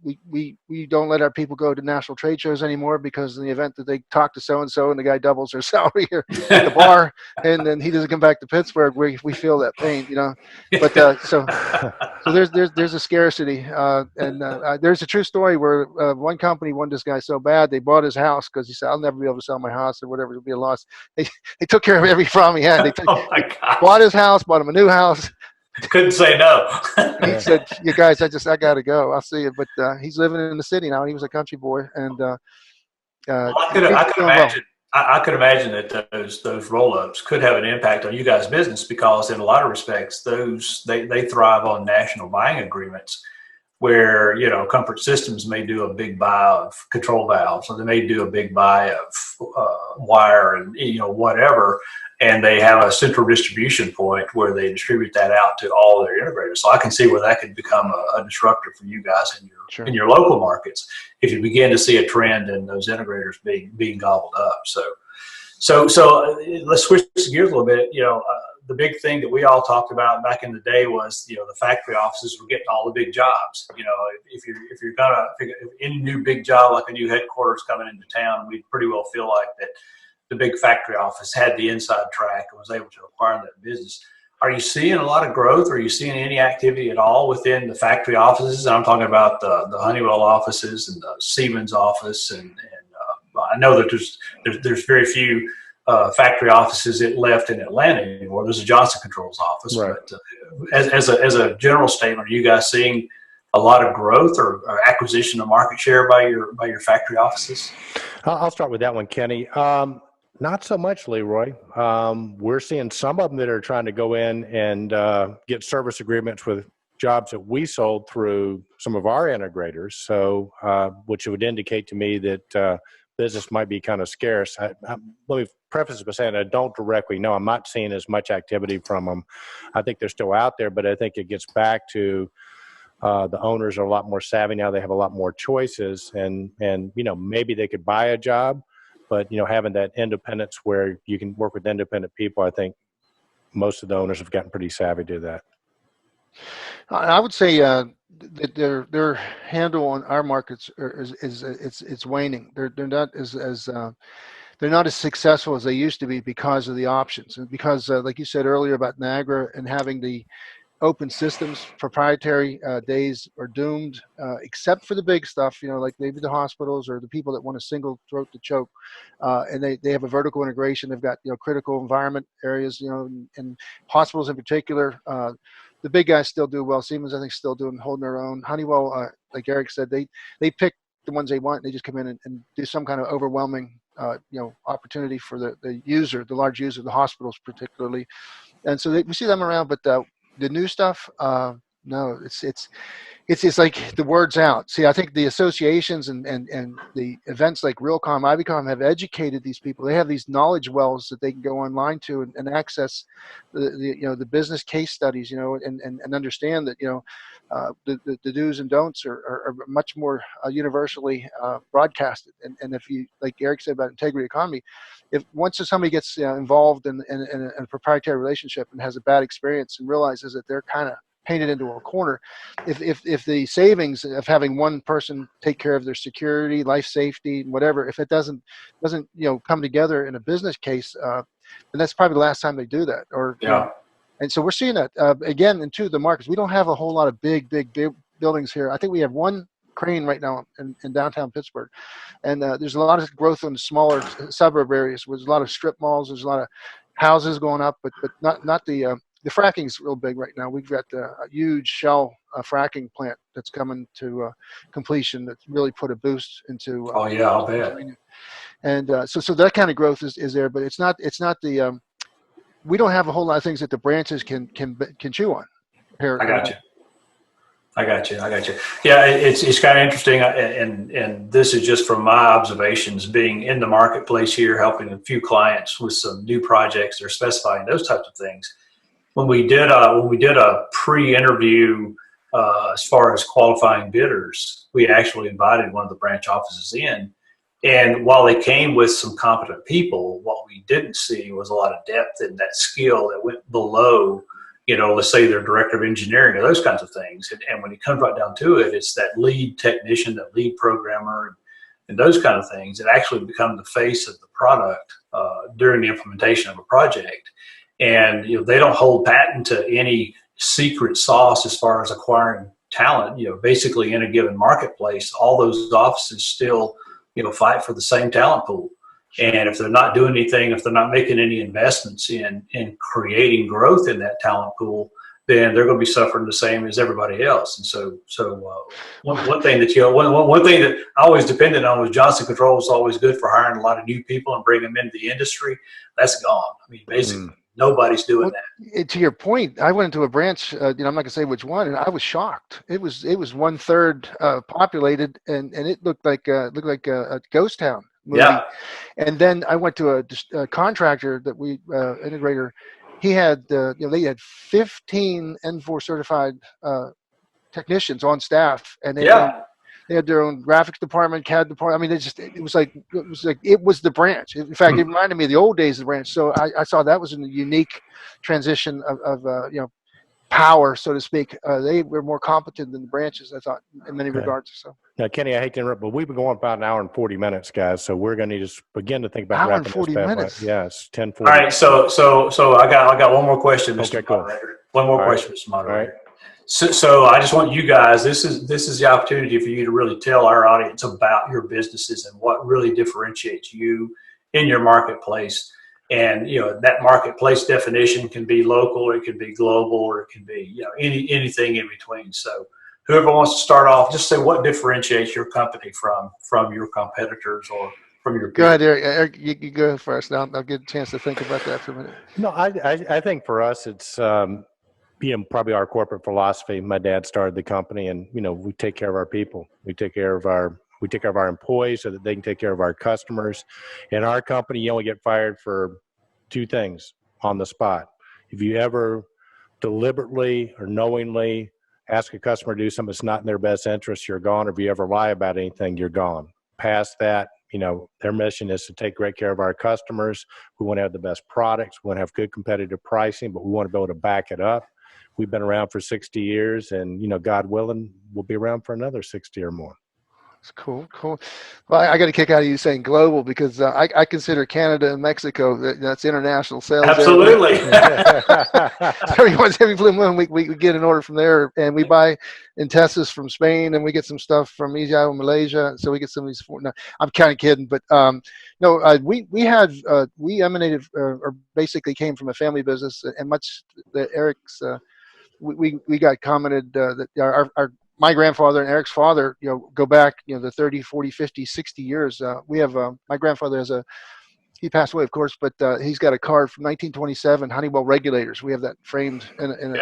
don't let our people go to national trade shows anymore, because in the event that they talk to so-and-so and the guy doubles their salary at the bar and then he doesn't come back to Pittsburgh, we feel that pain, But so there's a scarcity. And there's a true story where one company wanted this guy so bad, they bought his house because he said, I'll never be able to sell my house or whatever, it'll be a loss. They took care of every problem he had. They bought his house, bought him a new house. Couldn't say no. He said, "You guys, I got to go. I'll see you." But he's living in the city now. He was a country boy, and I could imagine that those roll-ups could have an impact on you guys' business, because in a lot of respects, they thrive on national buying agreements, where Comfort Systems may do a big buy of control valves, or they may do a big buy of wire and whatever. And they have a central distribution point where they distribute that out to all their integrators. So I can see where that could become a disruptor for you guys in your local markets, if you begin to see a trend in those integrators being gobbled up. So let's switch gears a little bit. The big thing that we all talked about back in the day was the factory offices were getting all the big jobs. If you're any new big job, like a new headquarters coming into town, we pretty well feel like that the big factory office had the inside track and was able to acquire that business. Are you seeing a lot of growth? Are you seeing any activity at all within the factory offices? And I'm talking about the Honeywell offices and the Siemens office, and I know that there's very few factory offices left in Atlanta anymore. There's a Johnson Controls office, right. But as a general statement, are you guys seeing a lot of growth or acquisition of market share by your factory offices? I'll start with that one, Kenny. Not so much, Leroy. We're seeing some of them that are trying to go in and get service agreements with jobs that we sold through some of our integrators. So, which would indicate to me that business might be kind of scarce. Let me preface it by saying I don't directly know. I'm not seeing as much activity from them. I think they're still out there, but I think it gets back to the owners are a lot more savvy now. They have a lot more choices, and maybe they could buy a job. But, having that independence where you can work with independent people, I think most of the owners have gotten pretty savvy to that. I would say that their handle on our markets it's waning. They're not they're not as successful as they used to be because of the options, and because, like you said earlier about Niagara and having the open systems, proprietary days are doomed, except for the big stuff, like maybe the hospitals or the people that want a single throat to choke. And they have a vertical integration. They've got, critical environment areas, and hospitals in particular. The big guys still do well. Siemens, I think, still holding their own. Honeywell, like Eric said, they pick the ones they want. And they just come in and do some kind of overwhelming, opportunity for the user, the large user, the hospitals particularly. And so we see them around, but the new stuff, no, It's like the word's out. See, I think the associations and the events like Realcomm, IBCOM have educated these people. They have these knowledge wells that they can go online to and access the business case studies, and understand that, the do's and don'ts are much more universally broadcasted. And if you, like Eric said about integrity economy, if once somebody gets involved in a proprietary relationship and has a bad experience and realizes that they're kind of painted into a corner, if the savings of having one person take care of their security, life safety, whatever, if it doesn't come together in a business case, then that's probably the last time they do that. Or and so we're seeing that again into the markets. We don't have a whole lot of big buildings here. I think we have one crane right now in downtown Pittsburgh, and there's a lot of growth in the smaller suburb areas. There's a lot of strip malls. There's a lot of houses going up, but not the fracking's real big right now. We've got a huge shell fracking plant that's coming to completion that's really put a boost into. I'll bet. And so that kind of growth is there, but it's not the. We don't have a whole lot of things that the branches can chew on. Here, I got you. Yeah, it's kind of interesting, and this is just from my observations, being in the marketplace here, helping a few clients with some new projects. They're specifying those types of things. When we did a pre-interview as far as qualifying bidders, we actually invited one of the branch offices in, and while they came with some competent people, what we didn't see was a lot of depth in that skill that went below, let's say their director of engineering or those kinds of things. And when it comes right down to it, it's that lead technician, that lead programmer, and those kind of things that actually become the face of the product during the implementation of a project. And they don't hold patent to any secret sauce as far as acquiring talent. Basically in a given marketplace, all those offices still fight for the same talent pool. And if they're not doing anything, if they're not making any investments in creating growth in that talent pool, then they're going to be suffering the same as everybody else. And so one thing that I always depended on was Johnson Controls was always good for hiring a lot of new people and bringing them into the industry. That's gone. I mean, basically. Nobody's doing that. To your point, I went into a branch. I'm not going to say which one, and I was shocked. It was 1/3 populated, and it looked like a ghost town movie. Yeah. And then I went to a contractor that we integrator. He had they had 15 N4 certified technicians on staff, and they had their own graphics department, CAD department. I mean, it was the branch. In fact, it reminded me of the old days of the branch. So I saw that was a unique transition of power, so to speak. They were more competent than the branches, I thought, in many regards. So. Now, Kenny, I hate to interrupt, but we've been going about an hour and 40 minutes, guys. So we're going to just begin to think about hour wrapping and 40 this minutes. Yes, 10:40. All right, so I got one more question, Mr. Okay, Moderator. cool. One more question, Mr. Moderator. So I just want you guys, this is the opportunity for you to really tell our audience about your businesses and what really differentiates you in your marketplace. And that marketplace definition can be local, or it can be global, or it can be anything in between. So whoever wants to start off, just say what differentiates your company from your competitors or from your peers. Go ahead, Eric. You go first. Now I'll get a chance to think about that for a minute. No, I think for us it's probably our corporate philosophy. My dad started the company, and we take care of our people. We take care of our employees so that they can take care of our customers. In our company, you only get fired for two things on the spot. If you ever deliberately or knowingly ask a customer to do something that's not in their best interest, you're gone. Or if you ever lie about anything, you're gone. Past that, their mission is to take great care of our customers. We want to have the best products. We want to have good competitive pricing, but we want to be able to back it up. We've been around for 60 years, and, God willing, we'll be around for another 60 or more. That's cool. Well, I got a kick out of you saying global, because I consider Canada and Mexico, that's international sales. Absolutely. Every blue moon, we get an order from there, and we buy in Teslas from Spain, and we get some stuff from Israel and Malaysia. So we get some of these. No, I'm kind of kidding, but we emanated or basically came from a family business, and much that Eric's. We got commented that my grandfather and Eric's father, go back, the 30, 40, 50, 60 years. We have my grandfather he passed away, of course, but he's got a card from 1927 Honeywell regulators. We have that framed in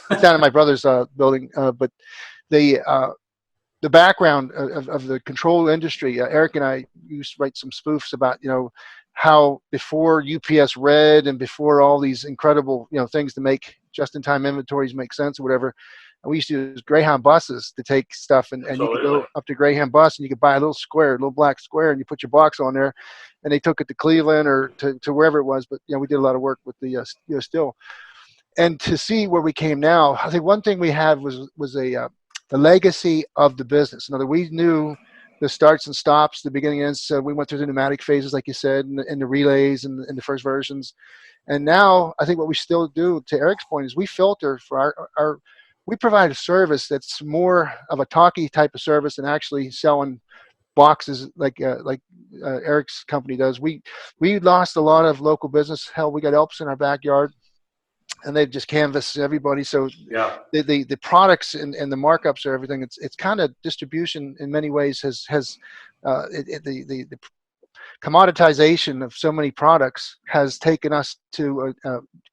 it's down in my brother's building. But the background of the control industry. Eric and I used to write some spoofs about, how before UPS Red and before all these incredible, things to make just-in-time inventories make sense or whatever, we used to use Greyhound buses to take stuff, and you could go up to Greyhound bus and you could buy a little black square, and you put your box on there, and they took it to Cleveland or to wherever it was. But, we did a lot of work with the still. And to see where we came now, I think one thing we had was the legacy of the business. In other words, we knew the starts and stops, the beginning and ends. So we went through the pneumatic phases, like you said, and the relays and the first versions. And now I think what we still do, to Eric's point, is we filter for we provide a service that's more of a talkie type of service than actually selling boxes like Eric's company does. We lost a lot of local business. Hell, we got Elps in our backyard, and they've just canvassed everybody. So the products and the markups are everything. It's kind of distribution in many ways has the commoditization of so many products has taken us to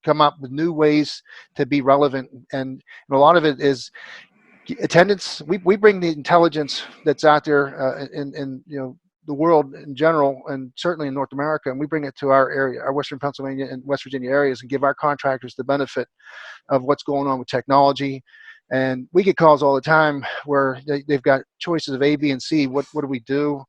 come up with new ways to be relevant. And a lot of it is attendance. We bring the intelligence that's out there in the world in general, and certainly in North America, and we bring it to our area, our Western Pennsylvania and West Virginia areas, and give our contractors the benefit of what's going on with technology. And we get calls all the time where they've got choices of A, B, and C. What do we do?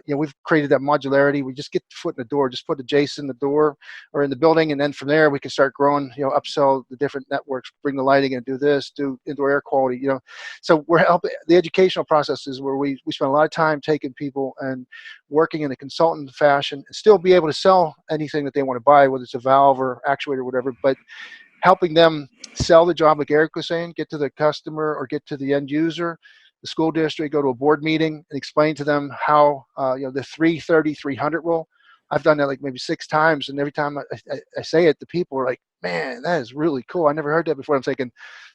We've created that modularity. We just get the foot in the door, just put the Jace in the door or in the building, and then from there we can start growing, upsell the different networks, bring the lighting and do this, do indoor air quality, So we're helping the educational processes where we spend a lot of time taking people and working in a consultant fashion and still be able to sell anything that they want to buy, whether it's a valve or actuator or whatever, but helping them sell the job, like Eric was saying, get to the customer or get to the end user, the school district, go to a board meeting and explain to them how, the 330-300 rule. I've done that like maybe 6 times. And every time I say it, the people are like, man, that is really cool. I never heard that before. I'm thinking,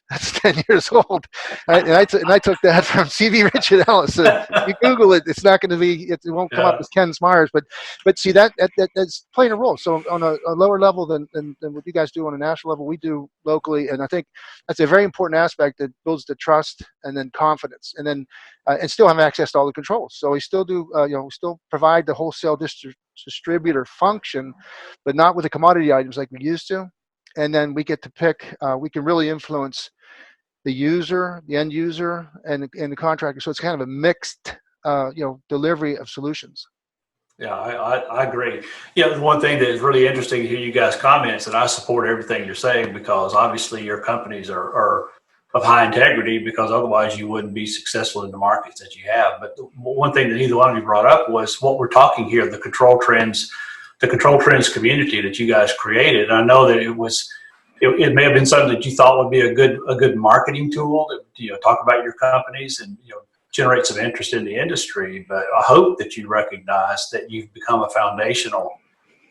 that's 10 years old. And I took that from C.V. Richard Ellis. So you Google it, it's not going to be, it won't come up as Ken Smyers. But see, that's playing a role. So on a lower level than what you guys do on a national level, we do locally. And I think that's a very important aspect that builds the trust and then confidence. And then and still have access to all the controls. So we still do, we still provide the wholesale distributor function, but not with the commodity items like we used to. And then we get to pick, we can really influence the user, the end user, and the contractor. So it's kind of a mixed, delivery of solutions. Yeah, I agree. The one thing that is really interesting to hear you guys' comments, and I support everything you're saying, because obviously your companies are of high integrity, because otherwise you wouldn't be successful in the markets that you have. But one thing that neither one of you brought up was what we're talking here, the control trends community that you guys created. And I know that it may have been something that you thought would be a good marketing tool to talk about your companies and generate some interest in the industry. But I hope that you recognize that you've become a foundational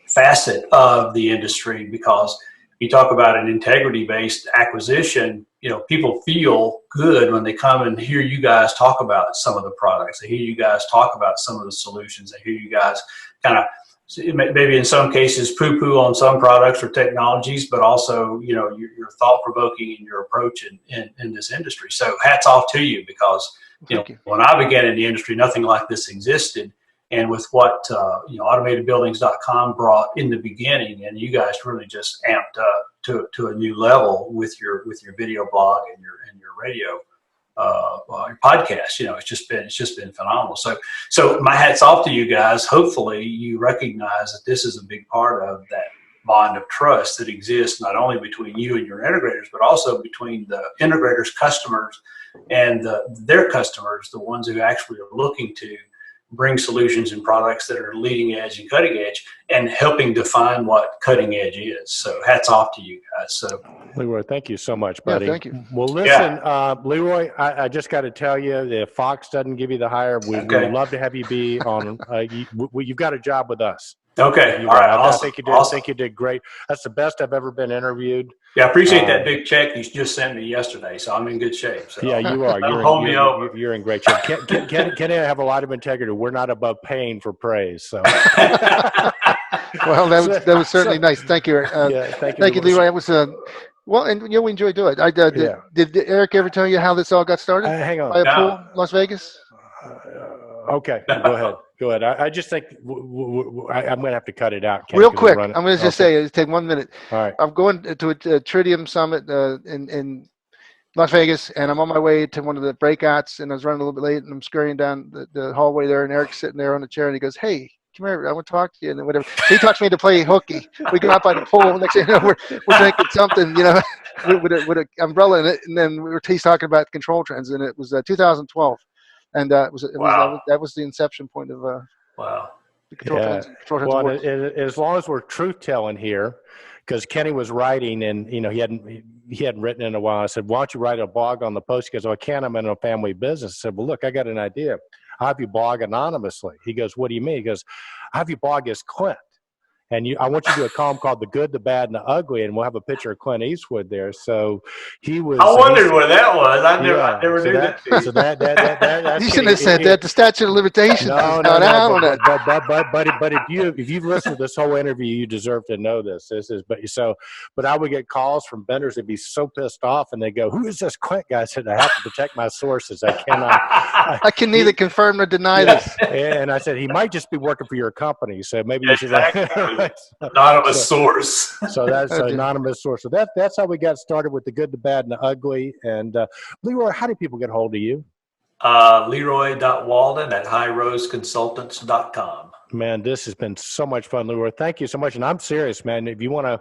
facet of the industry, because you talk about an integrity-based acquisition. People feel good when they come and hear you guys talk about some of the products. They hear you guys talk about some of the solutions. They hear you guys kind of, maybe in some cases, poo-poo on some products or technologies, but also, you're thought-provoking in your approach in this industry. So hats off to you, because, when I began in the industry, nothing like this existed. And with what, automatedbuildings.com brought in the beginning, and you guys really just amped up to a new level with your video blog and your radio, your podcast. It's just been phenomenal. So my hat's off to you guys. Hopefully you recognize that this is a big part of that bond of trust that exists not only between you and your integrators, but also between the integrators' customers and their customers, the ones who actually are looking to bring solutions and products that are leading edge and cutting edge, and helping define what cutting edge is. So hats off to you guys. So Leroy, thank you so much, buddy. Yeah, thank you. Well, listen, Leroy, I just got to tell you, if Fox doesn't give you the hire, we would love to have you be on. You've got a job with us. Okay. All right. I Awesome. think you did. Awesome. I think you did great. That's the best I've ever been interviewed. Yeah, I appreciate that big check you just sent me yesterday. So I'm in good shape. So yeah, you are. You're in great shape. Ken and I have a lot of integrity. We're not above paying for praise. So. Well, that was certainly nice. Thank you. Thank you, Leroy. It was Well, and we enjoy doing it. Did Eric ever tell you how this all got started? Hang on. By a pool, Las Vegas? Okay, go ahead. I just think I'm going to have to cut it out. Kenny, Real quick, I'm going to just say, it'll take 1 minute. All right. I'm going to a Tritium Summit in Las Vegas, and I'm on my way to one of the breakouts, and I was running a little bit late, and I'm scurrying down the hallway there, and Eric's sitting there on the chair, and he goes, "Hey, come here, I want to talk to you," and then whatever. He talks me to play hooky. We go out by the pool. Next thing you know, we're drinking something, with an umbrella in it, and then he's talking about control trends, and it was 2012, and that was the inception point of the control trends. Well, as long as we're truth telling here, because Kenny was writing, and he hadn't written in a while. I said, "Why don't you write a blog on the post?" He goes, "Oh, I can't. I'm in a family business." I said, "Well, look, I got an idea. I'll have you blog anonymously." He goes, "What do you mean?" He goes, "I'll have you blog as Clint. And I want you to do a column called The Good, the Bad, and the Ugly, and we'll have a picture of Clint Eastwood there." So he was. I wondered what that was. I never knew that. So that's you shouldn't have said that. The statute of limitations. No. But if you've listened to this whole interview, you deserve to know this. But I would get calls from vendors that'd be so pissed off, and they go, "Who is this Clint guy?" I said, "I have to protect my sources. I cannot. I can neither confirm nor deny this." And I said, he might just be working for your company, so maybe you should. Anonymous source. So that's an anonymous source. So that's how we got started with The Good, the Bad, and the Ugly. And Leroy, how do people get a hold of you? Leroy.Walden at highroseconsultants.com. Man, this has been so much fun, Leroy. Thank you so much. And I'm serious, man. If you want to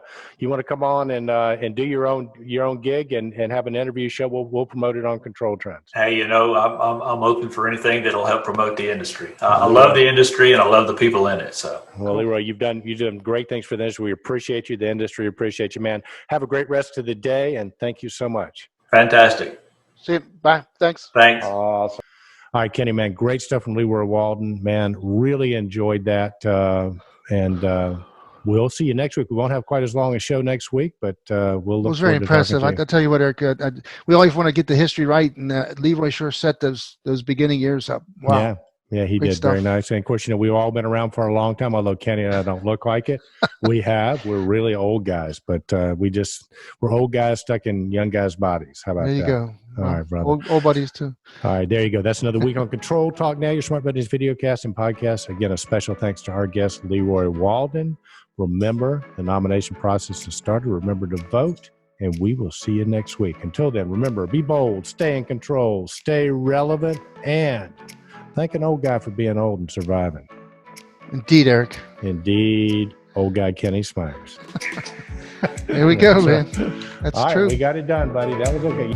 come on and do your own gig and have an interview show, we'll promote it on Control Trends. Hey, I'm open for anything that'll help promote the industry. I love the industry and I love the people in it. So, well, Leroy, you've done great things for the industry. We appreciate you. The industry appreciate you, man. Have a great rest of the day, and thank you so much. Fantastic. See you. Bye. Thanks. Awesome. All right, Kenny, man, great stuff from Leroy Walden. Man, really enjoyed that. And we'll see you next week. We won't have quite as long a show next week, but we'll look. It was very impressive. I'll tell you what, Eric, we always want to get the history right, and Leroy sure set those beginning years up. Wow. Yeah, he did very nice. And of course, we've all been around for a long time, although Kenny and I don't look like it. We're really old guys, but we're old guys stuck in young guys' bodies. How about that? There you go. All right, brother. Old buddies too. All right, there you go. That's another week on Control Talk Now, your Smart Buddies videocast and podcast. Again, a special thanks to our guest, Leroy Walden. Remember, the nomination process has started. Remember to vote, and we will see you next week. Until then, remember, be bold, stay in control, stay relevant, and thank an old guy for being old and surviving. Indeed, Eric. Indeed, old guy Kenny Smyers. There we go, man. That's all right, true. We got it done, buddy. That was okay.